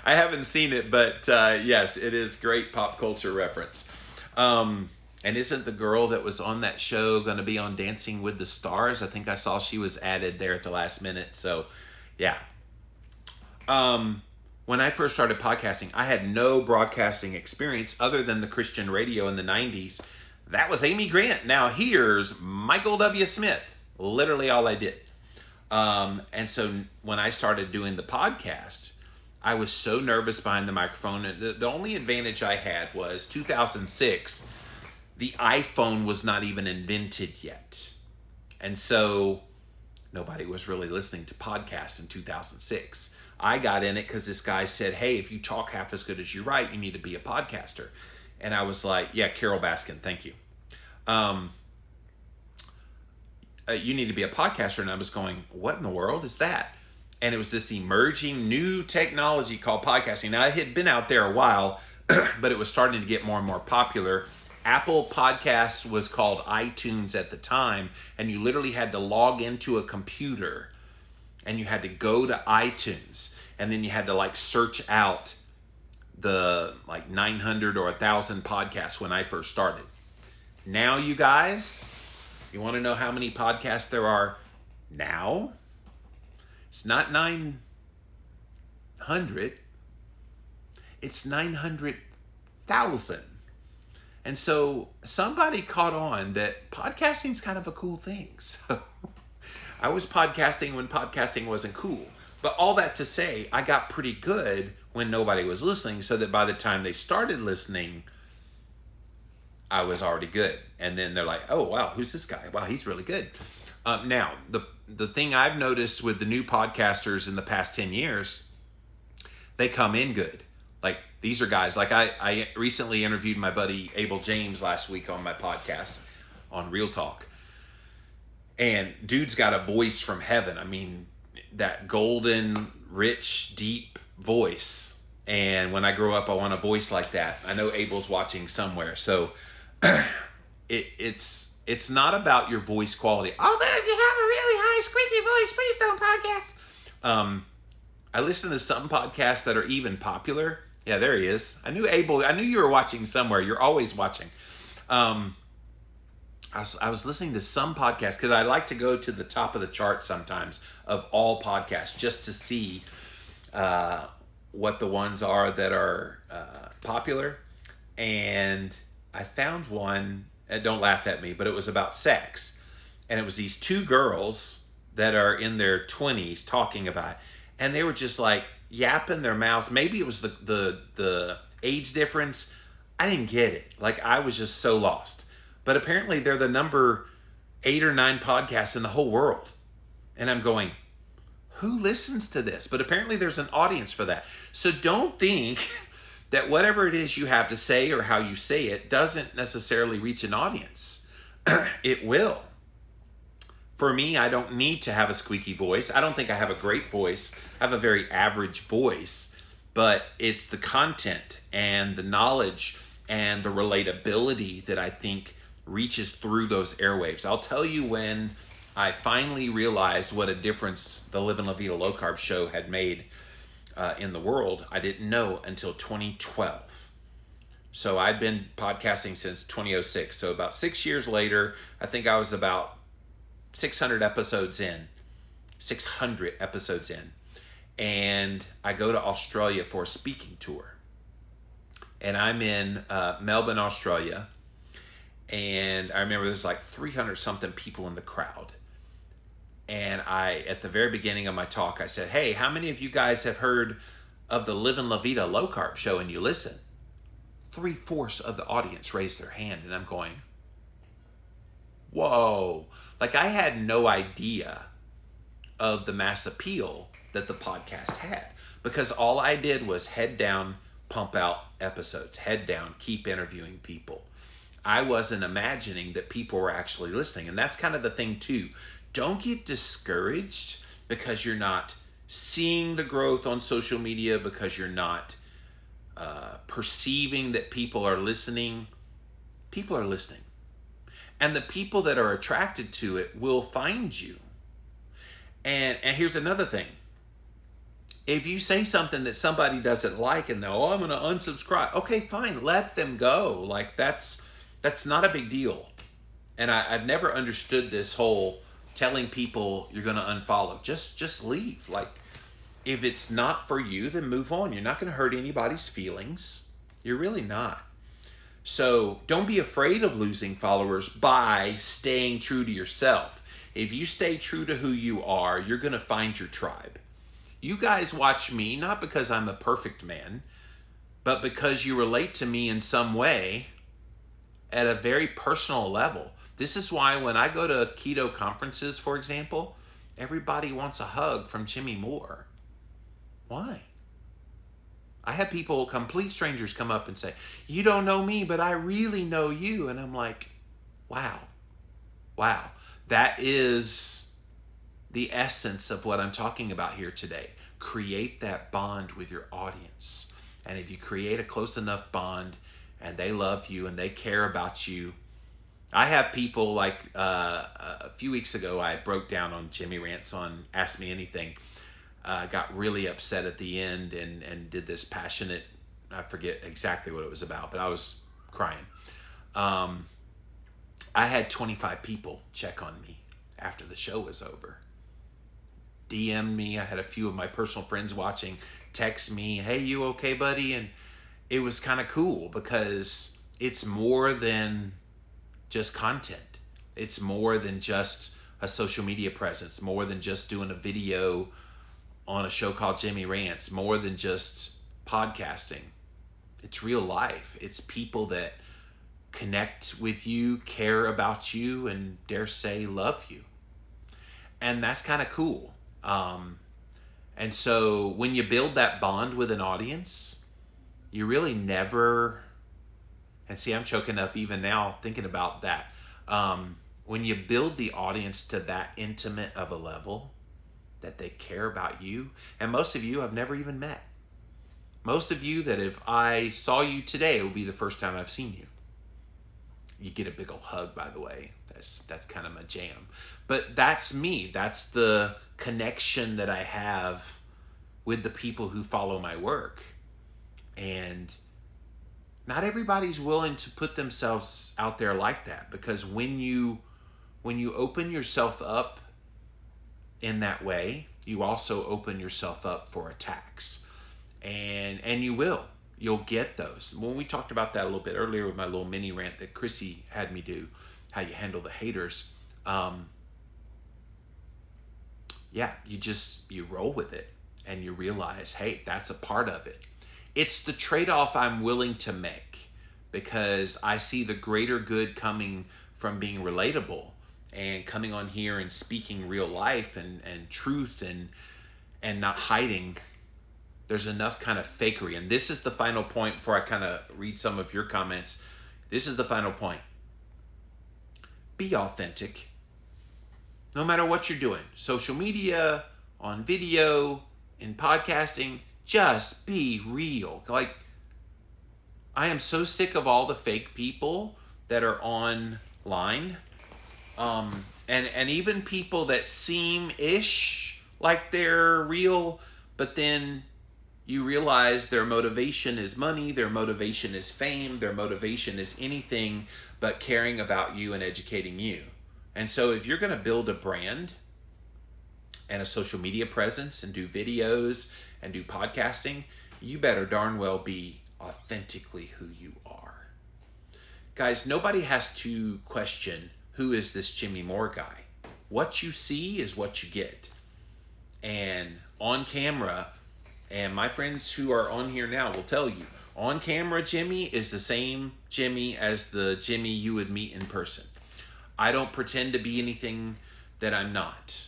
I haven't seen it, but yes, it is great pop culture reference. And isn't the girl that was on that show going to be on Dancing with the Stars? I think I saw she was added there at the last minute. So, yeah. When I first started podcasting, I had no broadcasting experience other than the Christian radio in the 90s. That was Amy Grant. Now here's Michael W. Smith. Literally all I did. And so when I started doing the podcast, I was so nervous behind the microphone. The only advantage I had was 2006, the iPhone was not even invented yet. And so nobody was really listening to podcasts in 2006. I got in it because this guy said, hey, if you talk half as good as you write, you need to be a podcaster. And I was like, yeah, Carol Baskin, thank you. You need to be a podcaster. And I was going, what in the world is that? And it was this emerging new technology called podcasting. Now, it had been out there a while, but it was starting to get more and more popular. Apple Podcasts was called iTunes at the time, and you literally had to log into a computer and you had to go to iTunes, and then you had to like search out the like 900 or 1,000 podcasts when I first started. Now, you guys, you want to know how many podcasts there are now? It's not 900. It's 900,000. And so somebody caught on that podcasting is kind of a cool thing. So I was podcasting when podcasting wasn't cool. But all that to say, I got pretty good when nobody was listening, so that by the time they started listening, I was already good. And then they're like, oh, wow, who's this guy? Wow, he's really good. Now, the thing I've noticed with the new podcasters in the past 10 years, they come in good. Like, these are guys, like I recently interviewed my buddy Abel James last week on my podcast on Real Talk. And dude's got a voice from heaven. I mean, that golden, rich, deep voice. And when I grow up, I want a voice like that. I know Abel's watching somewhere. So it's not about your voice quality. Although if you have a really high squeaky voice, please don't podcast. I listen to some podcasts that are even popular. Yeah, there he is. I knew Abel. I knew you were watching somewhere. You're always watching. I was listening to some podcasts because I like to go to the top of the chart sometimes of all podcasts just to see what the ones are that are popular. And I found one, don't laugh at me, but it was about sex. And it was these two girls that are in their 20s talking about it. And they were just like yapping their mouths. Maybe it was the age difference. I didn't get it. Like, I was just so lost. But apparently they're the number 8 or 9 podcasts in the whole world. And I'm going, who listens to this? But apparently there's an audience for that. So don't think that whatever it is you have to say or how you say it doesn't necessarily reach an audience. It will. For me, I don't need to have a squeaky voice. I don't think I have a great voice. I have a very average voice. But it's the content and the knowledge and the relatability that I think reaches through those airwaves. I'll tell you when I finally realized what a difference the Livin' La Vida Low Carb show had made in the world. I didn't know until 2012. So I'd been podcasting since 2006. So about 6 years later, I think I was about 600 episodes in. And I go to Australia for a speaking tour. And I'm in Melbourne, Australia. And I remember there's like 300 something people in the crowd. And at the very beginning of my talk, I said, hey, how many of you guys have heard of the Livin' La Vida Low Carb show and you listen? 3/4 of the audience raised their hand. And I'm going, whoa. Like, I had no idea of the mass appeal that the podcast had. Because all I did was head down, pump out episodes, head down, keep interviewing people. I wasn't imagining that people were actually listening. And that's kind of the thing too. Don't get discouraged because you're not seeing the growth on social media, because you're not perceiving that people are listening. People are listening. And the people that are attracted to it will find you. And here's another thing. If you say something that somebody doesn't like and they're, I'm going to unsubscribe. Okay, fine. Let them go. Like, that's not a big deal. And I've never understood this whole telling people you're going to unfollow. Just leave. Like, if it's not for you, then move on. You're not going to hurt anybody's feelings. You're really not. So don't be afraid of losing followers by staying true to yourself. If you stay true to who you are, you're going to find your tribe. You guys watch me, not because I'm a perfect man, but because you relate to me in some way at a very personal level. This is why when I go to keto conferences, for example, everybody wants a hug from Jimmy Moore. Why? I have people, complete strangers, come up and say, you don't know me, but I really know you. And I'm like, wow. That is the essence of what I'm talking about here today. Create that bond with your audience. And if you create a close enough bond and they love you and they care about you. I have people like a few weeks ago, I broke down on Jimmy Rants on Ask Me Anything. Got really upset at the end and did this passionate, I forget exactly what it was about, but I was crying. I had 25 people check on me after the show was over. DM me. I had a few of my personal friends watching text me, hey, you okay, buddy? And it was kind of cool because it's more than just content. It's more than just a social media presence, more than just doing a video on a show called Jimmy Rants, more than just podcasting. It's real life. It's people that connect with you, care about you, and dare say love you. And that's kind of cool. And so when you build that bond with an audience, you really never, and see, I'm choking up even now thinking about that. When you build the audience to that intimate of a level that they care about you, and most of you I've never even met. Most of you that if I saw you today, it would be the first time I've seen you. You get a big old hug, by the way. That's kind of my jam. But that's me. That's the connection that I have with the people who follow my work. And not everybody's willing to put themselves out there like that, because when you open yourself up in that way, you also open yourself up for attacks. And you'll get those. When we talked about that a little bit earlier with my little mini rant that Chrissy had me do, how you handle the haters. You roll with it and you realize, hey, that's a part of it. It's the trade-off I'm willing to make, because I see the greater good coming from being relatable and coming on here and speaking real life and truth and not hiding. There's enough kind of fakery. And this is the final point before I kind of read some of your comments. This is the final point. Be authentic. No matter what you're doing, social media, on video, in podcasting, just be real. Like, I am so sick of all the fake people that are online. And even people that seem-ish like they're real, but then you realize their motivation is money, their motivation is fame, their motivation is anything but caring about you and educating you. And so if you're going to build a brand and a social media presence and do videos and do podcasting, you better darn well be authentically who you are. Guys, nobody has to question, who is this Jimmy Moore guy? What you see is what you get. And on camera, and my friends who are on here now will tell you, on camera Jimmy is the same Jimmy as the Jimmy you would meet in person. I don't pretend to be anything that I'm not.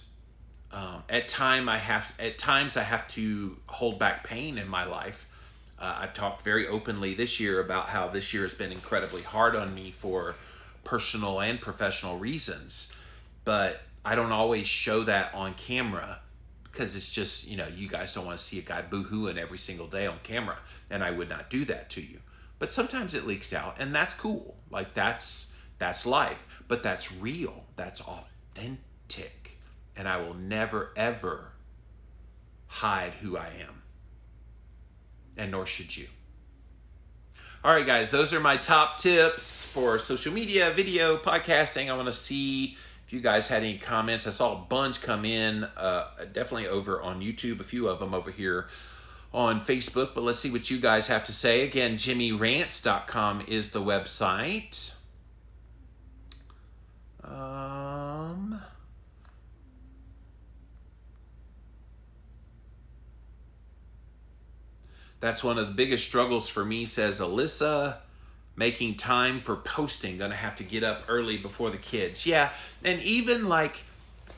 At times I have to hold back pain in my life. I've talked very openly this year about how this year has been incredibly hard on me for personal and professional reasons. But I don't always show that on camera, because it's just, you guys don't want to see a guy boo-hooing every single day on camera, and I would not do that to you. But sometimes it leaks out, and that's cool. Like, that's life, but that's real. That's authentic, and I will never, ever hide who I am, and nor should you. All right, guys, those are my top tips for social media, video, podcasting. I want to see you guys had any comments. I saw a bunch come in, definitely over on YouTube, a few of them over here on Facebook, but let's see what you guys have to say. Again, JimmyRants.com is the website. That's one of the biggest struggles for me, says Alyssa. Making time for posting, gonna have to get up early before the kids. Yeah, and even like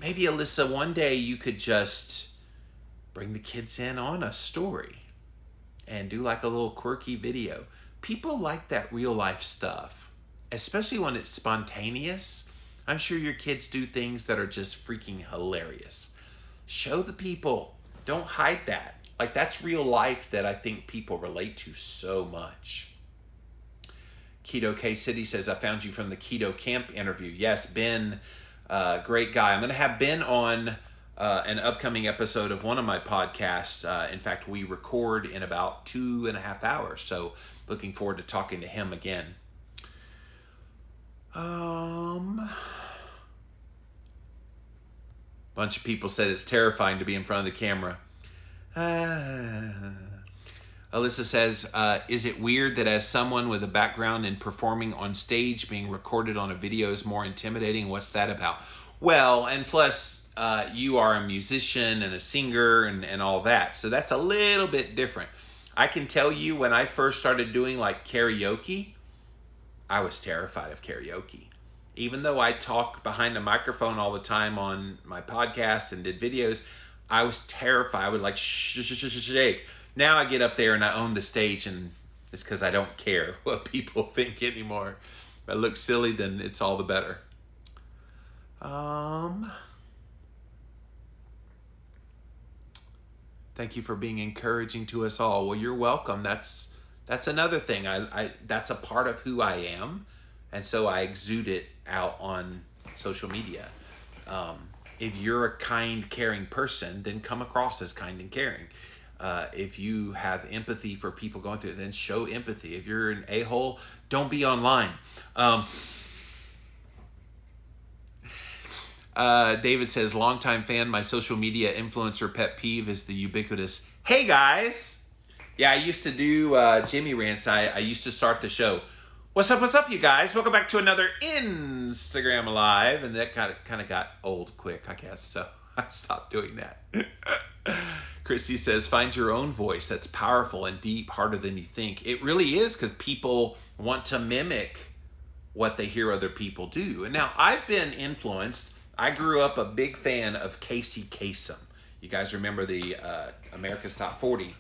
maybe Alyssa, one day you could just bring the kids in on a story and do like a little quirky video. People like that real life stuff, especially when it's spontaneous. I'm sure your kids do things that are just freaking hilarious. Show the people, don't hide that. Like, that's real life that I think people relate to so much. Keto K City says, I found you from the Keto Camp interview. Yes, Ben, great guy. I'm going to have Ben on an upcoming episode of one of my podcasts. In fact, we record in about 2.5 hours. So looking forward to talking to him again. Bunch of people said it's terrifying to be in front of the camera. Alyssa says, is it weird that as someone with a background in performing on stage, being recorded on a video is more intimidating? What's that about? Well, and plus, you are a musician and a singer and all that. So that's a little bit different. I can tell you when I first started doing like karaoke, I was terrified of karaoke. Even though I talk behind a microphone all the time on my podcast and did videos, I was terrified. I would like shake. Now I get up there and I own the stage, and it's because I don't care what people think anymore. If I look silly, then it's all the better. Thank you for being encouraging to us all. Well, you're welcome. That's another thing. I that's a part of who I am, and so I exude it out on social media. If you're a kind, caring person, then come across as kind and caring. If you have empathy for people going through it, then show empathy. If you're an a-hole, don't be online. David says, longtime fan, my social media influencer pet peeve is the ubiquitous, hey guys. Yeah, I used to do Jimmy Rants. I used to start the show. What's up, you guys? Welcome back to another Instagram Live. And that kind of got old quick, I guess. So I stopped doing that. Christy says, find your own voice that's powerful and deep, harder than you think. It really is, because people want to mimic what they hear other people do. And now I've been influenced. I grew up a big fan of Casey Kasem. You guys remember the America's Top 40.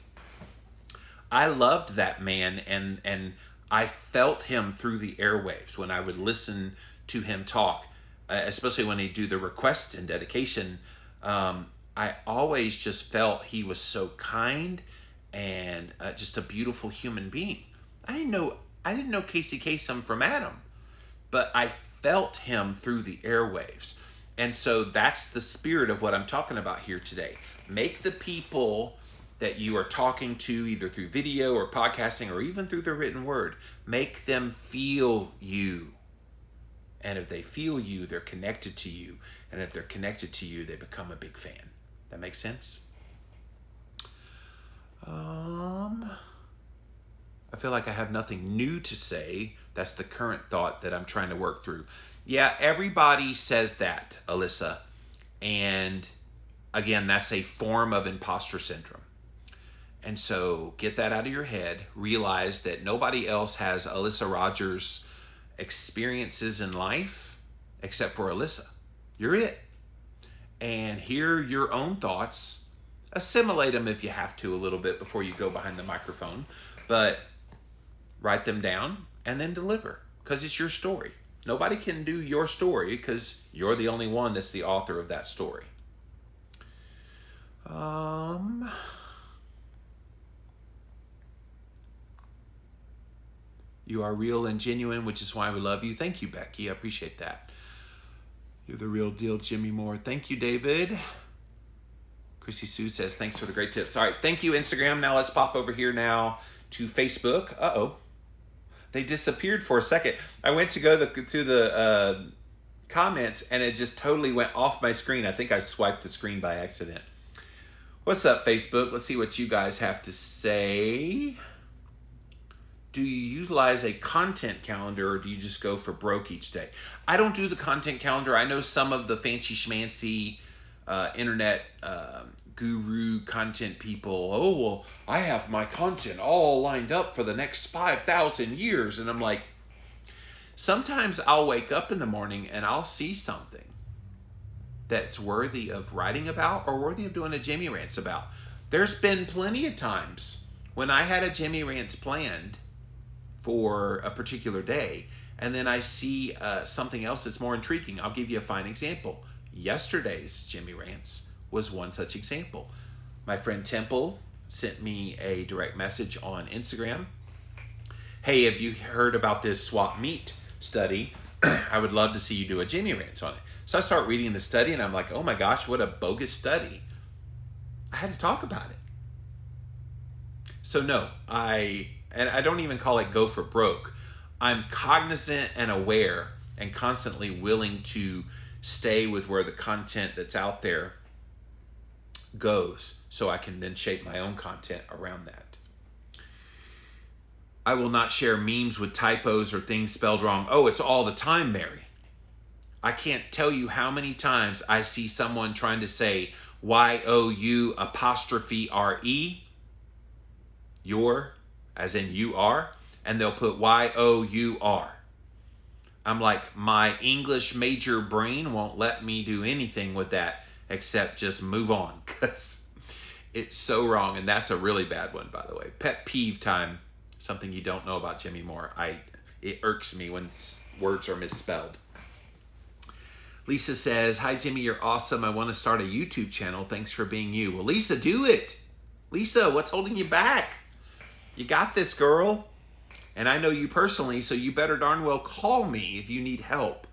I loved that man, and I felt him through the airwaves when I would listen to him talk, especially when he'd do the request and dedication. I always just felt he was so kind and just a beautiful human being. I didn't know Casey Kasem from Adam, but I felt him through the airwaves. And so that's the spirit of what I'm talking about here today. Make the people that you are talking to, either through video or podcasting or even through the written word, make them feel you. And if they feel you, they're connected to you. And if they're connected to you, they become a big fan. That makes sense? I feel like I have nothing new to say. That's the current thought that I'm trying to work through. Yeah, everybody says that, Alyssa. And again, that's a form of imposter syndrome. And so get that out of your head. Realize that nobody else has Alyssa Rogers' experiences in life except for Alyssa. You're it. And hear your own thoughts. Assimilate them if you have to a little bit before you go behind the microphone. But write them down and then deliver, because it's your story. Nobody can do your story because you're the only one that's the author of that story. You are real and genuine, which is why we love you. Thank you, Becky. I appreciate that. You're the real deal, Jimmy Moore. Thank you, David. Chrissy Sue says, thanks for the great tips. All right, thank you, Instagram. Now let's pop over here now to Facebook. Uh-oh. They disappeared for a second. I went to go to the comments, and it just totally went off my screen. I think I swiped the screen by accident. What's up, Facebook? Let's see what you guys have to say. Do you utilize a content calendar, or do you just go for broke each day? I don't do the content calendar. I know some of the fancy schmancy internet guru content people. Oh, well, I have my content all lined up for the next 5,000 years. And I'm like, sometimes I'll wake up in the morning and I'll see something that's worthy of writing about or worthy of doing a Jimmy Rants about. There's been plenty of times when I had a Jimmy Rants planned for a particular day, and then I see something else that's more intriguing. I'll give you a fine example. Yesterday's Jimmy Rants was one such example. My friend Temple sent me a direct message on Instagram. Hey, have you heard about this swap meat study? I would love to see you do a Jimmy Rants on it. So I start reading the study, and I'm like, oh my gosh, what a bogus study. I had to talk about it. So no, I don't even call it go for broke. I'm cognizant and aware and constantly willing to stay with where the content that's out there goes, so I can then shape my own content around that. I will not share memes with typos or things spelled wrong. Oh, it's all the time, Mary. I can't tell you how many times I see someone trying to say Y-O-U apostrophe R-E, your, as in you are, and they'll put Y-O-U-R. I'm like, my English major brain won't let me do anything with that except just move on, because it's so wrong. And that's a really bad one, by the way. Pet peeve time, something you don't know about Jimmy Moore. It irks me when words are misspelled. Lisa says, hi, Jimmy, you're awesome. I want to start a YouTube channel. Thanks for being you. Well, Lisa, do it. Lisa, what's holding you back? You got this, girl. And I know you personally, so you better darn well call me if you need help.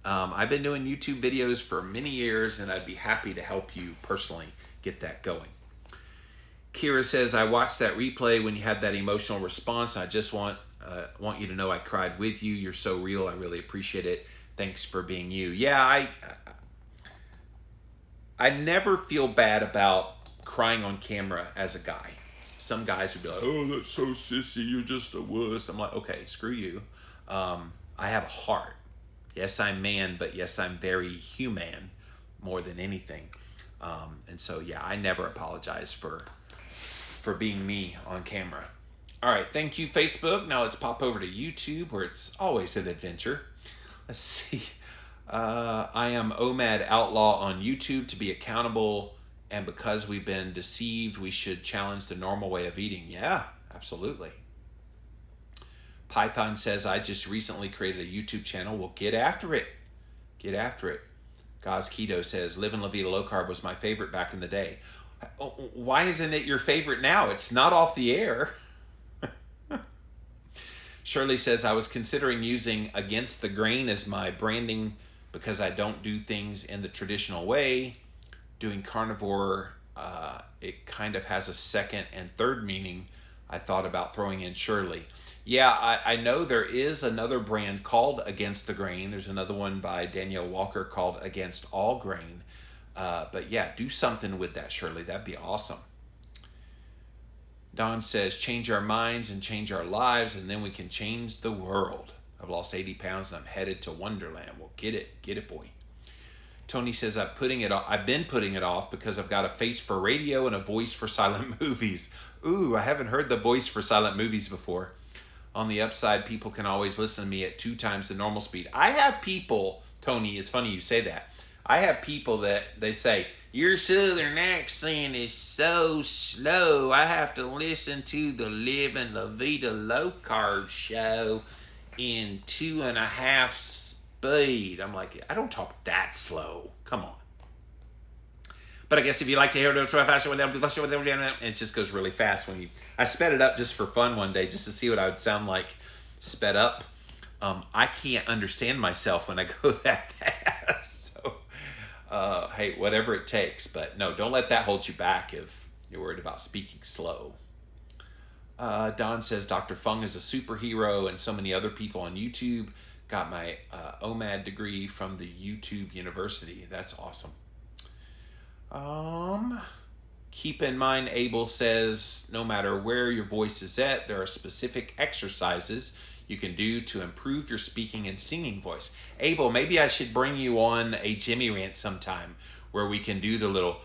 I've been doing YouTube videos for many years, and I'd be happy to help you personally get that going. Kira says, I watched that replay when you had that emotional response. I just want you to know I cried with you. You're so real. I really appreciate it. Thanks for being you. Yeah, I never feel bad about crying on camera as a guy. Some guys would be like, oh, that's so sissy, you're just a wuss. I'm like, okay, screw you. I have a heart. Yes, I'm man, but yes, I'm very human more than anything. And so, yeah, I never apologize for being me on camera. All right, thank you, Facebook. Now let's pop over to YouTube, where it's always an adventure. Let's see. I am OMAD Outlaw on YouTube. To be accountable, and because we've been deceived, we should challenge the normal way of eating. Yeah, absolutely. Python says, I just recently created a YouTube channel. Well, get after it. Get after it. Gaz Keto says, Livin' La Vida Low Carb was my favorite back in the day. Why isn't it your favorite now? It's not off the air. Shirley says, I was considering using Against the Grain as my branding because I don't do things in the traditional way. Doing carnivore, it kind of has a second and third meaning. I thought about throwing in Shirley. Yeah, I know there is another brand called Against the Grain. There's another one by Danielle Walker called Against All Grain. But yeah, do something with that, Shirley. That'd be awesome. Don says, change our minds and change our lives, and then we can change the world. I've lost 80 pounds and I'm headed to Wonderland. Well, get it, boy. Tony says, I've been putting it off because I've got a face for radio and a voice for silent movies. Ooh, I haven't heard the voice for silent movies before. On the upside, people can always listen to me at 2 times the normal speed. I have people, Tony, it's funny you say that. I have people that they say, your southern accent is so slow, I have to listen to the Livin' La Vida Low Carb show in 2.5 speed. I'm like, I don't talk that slow. Come on. But I guess if you like to hear it faster, it just goes really fast when you. I sped it up just for fun one day, just to see what I would sound like sped up. I can't understand myself when I go that fast. So, hey, whatever it takes. But no, don't let that hold you back if you're worried about speaking slow. Don says Dr. Fung is a superhero, and so many other people on YouTube. Got my OMAD degree from the YouTube University. That's awesome. Keep in mind, Abel says, no matter where your voice is at, there are specific exercises you can do to improve your speaking and singing voice. Abel, maybe I should bring you on a Jimmy rant sometime where we can do the little,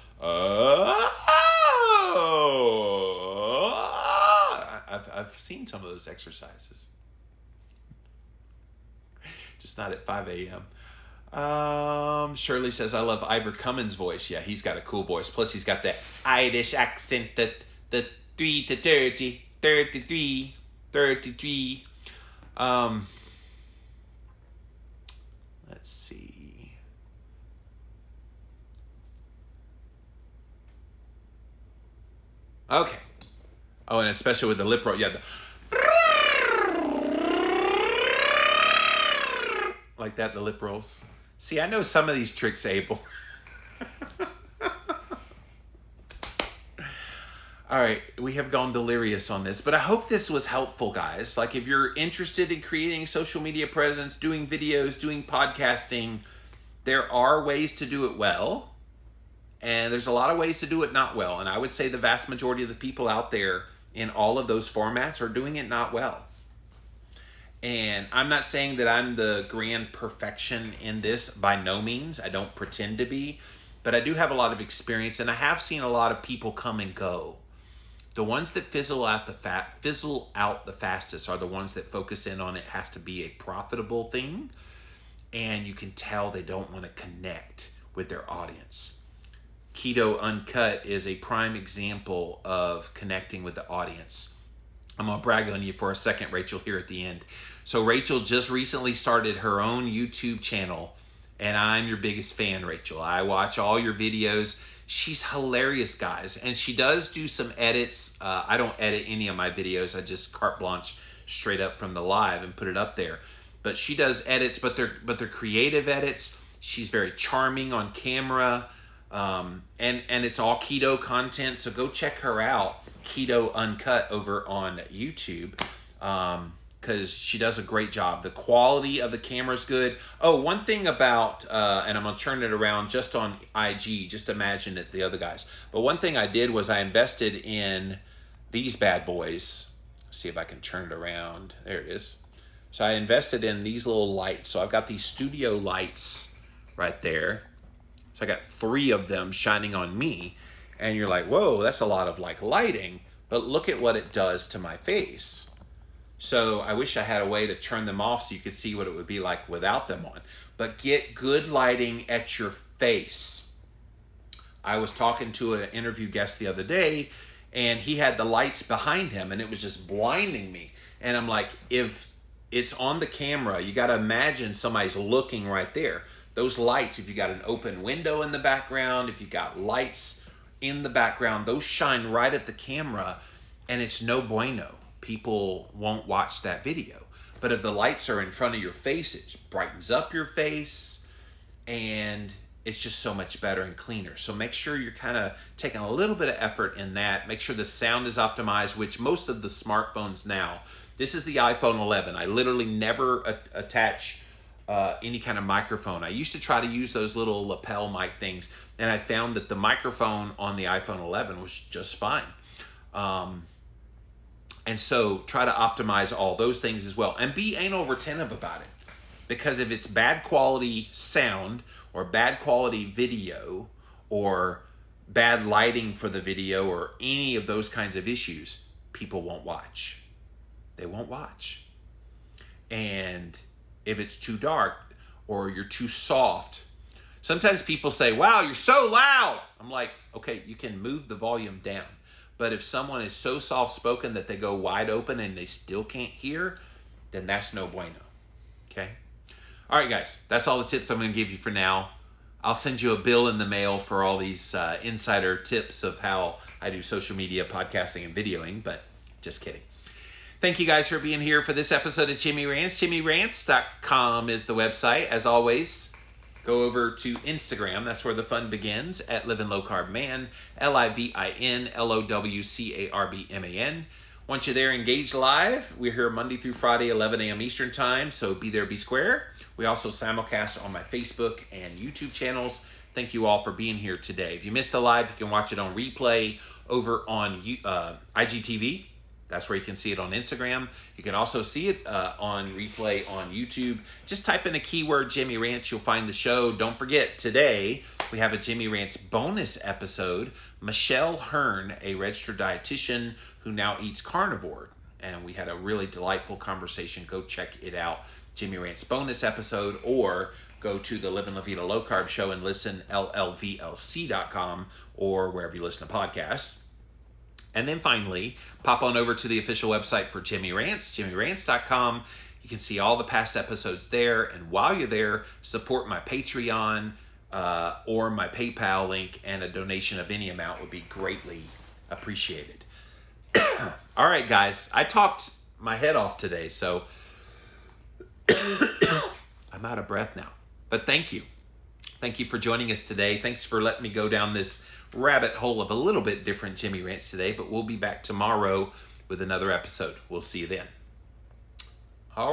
I've seen some of those exercises. Just not at 5 a.m. Shirley says, I love Ivor Cummins' voice. Yeah, he's got a cool voice. Plus, he's got that Irish accent, the 3 to 30, 33, 33. Let's see. Okay. Oh, and especially with the lip roll. Yeah, like that, the lip rolls. See, I know some of these tricks, Abel. All right, we have gone delirious on this, but I hope this was helpful, guys. Like, if you're interested in creating social media presence, doing videos, doing podcasting, there are ways to do it well, and there's a lot of ways to do it not well. And I would say the vast majority of the people out there in all of those formats are doing it not well. And I'm not saying that I'm the grand perfection in this, by no means. I don't pretend to be, but I do have a lot of experience, and I have seen a lot of people come and go. The ones that fizzle out the fastest are the ones that focus in on it has to be a profitable thing. and you can tell they don't want to connect with their audience. Keto Uncut is a prime example of connecting with the audience. I'm going to brag on you for a second, Rachel, here at the end. So Rachel just recently started her own YouTube channel, and I'm your biggest fan, Rachel. I watch all your videos. She's hilarious, guys, and she does do some edits. I don't edit any of my videos. I just carte blanche straight up from the live and put it up there. But she does edits, but they're creative edits. She's very charming on camera, and it's all keto content. So go check her out, Keto Uncut, over on YouTube, because she does a great job. The quality of the camera is good. Oh, one thing about, and I'm gonna turn it around just on IG. Just imagine it, the other guys. But one thing I did was I invested in these bad boys. Let's see if I can turn it around. There it is. So I invested in these little lights. So I've got these studio lights right there. So I got 3 of them shining on me. And you're like, whoa, that's a lot of like lighting. But look at what it does to my face. So I wish I had a way to turn them off so you could see what it would be like without them on. But get good lighting at your face. I was talking to an interview guest the other day, and he had the lights behind him, and it was just blinding me. And I'm like, if it's on the camera, you got to imagine somebody's looking right there. Those lights, if you got an open window in the background, if you got lights in the background, those shine right at the camera, and it's no bueno. People won't watch that video. But if the lights are in front of your face, it brightens up your face, and it's just so much better and cleaner. So make sure you're kind of taking a little bit of effort in that. Make sure the sound is optimized, which most of the smartphones now, this is the iPhone 11. I literally never attach any kind of microphone. I used to try to use those little lapel mic things, and I found that the microphone on the iPhone 11 was just fine. And so try to optimize all those things as well. And be anal retentive about it. Because if it's bad quality sound or bad quality video or bad lighting for the video or any of those kinds of issues, people won't watch. They won't watch. And if it's too dark or you're too soft, sometimes people say, wow, you're so loud. I'm like, okay, you can move the volume down. But if someone is so soft-spoken that they go wide open and they still can't hear, then that's no bueno, okay? All right, guys, that's all the tips I'm going to give you for now. I'll send you a bill in the mail for all these insider tips of how I do social media, podcasting, and videoing, but just kidding. Thank you guys for being here for this episode of Jimmy Rants. JimmyRants.com is the website. As always, go over to Instagram. That's where the fun begins, at Living Low Carb Man, LivinLowCarbMan. Once you're there, engage live. We're here Monday through Friday, 11 a.m. Eastern Time, so be there, be square. We also simulcast on my Facebook and YouTube channels. Thank you all for being here today. If you missed the live, you can watch it on replay over on IGTV. That's where you can see it on Instagram. You can also see it on replay on YouTube. Just type in a keyword, Jimmy Rants, you'll find the show. Don't forget, today we have a Jimmy Rants bonus episode. Michelle Hearn, a registered dietitian who now eats carnivore. And we had a really delightful conversation. Go check it out. Jimmy Rants bonus episode, or go to the Living La Vida Low Carb show and listen, llvlc.com, or wherever you listen to podcasts. And then finally, pop on over to the official website for Jimmy Rants, jimmyrants.com. You can see all the past episodes there. And while you're there, support my Patreon or my PayPal link, and a donation of any amount would be greatly appreciated. All right, guys, I talked my head off today, so I'm out of breath now. But thank you. Thank you for joining us today. Thanks for letting me go down this rabbit hole of a little bit different Jimmy Rants today, but we'll be back tomorrow with another episode. We'll see you then. All right.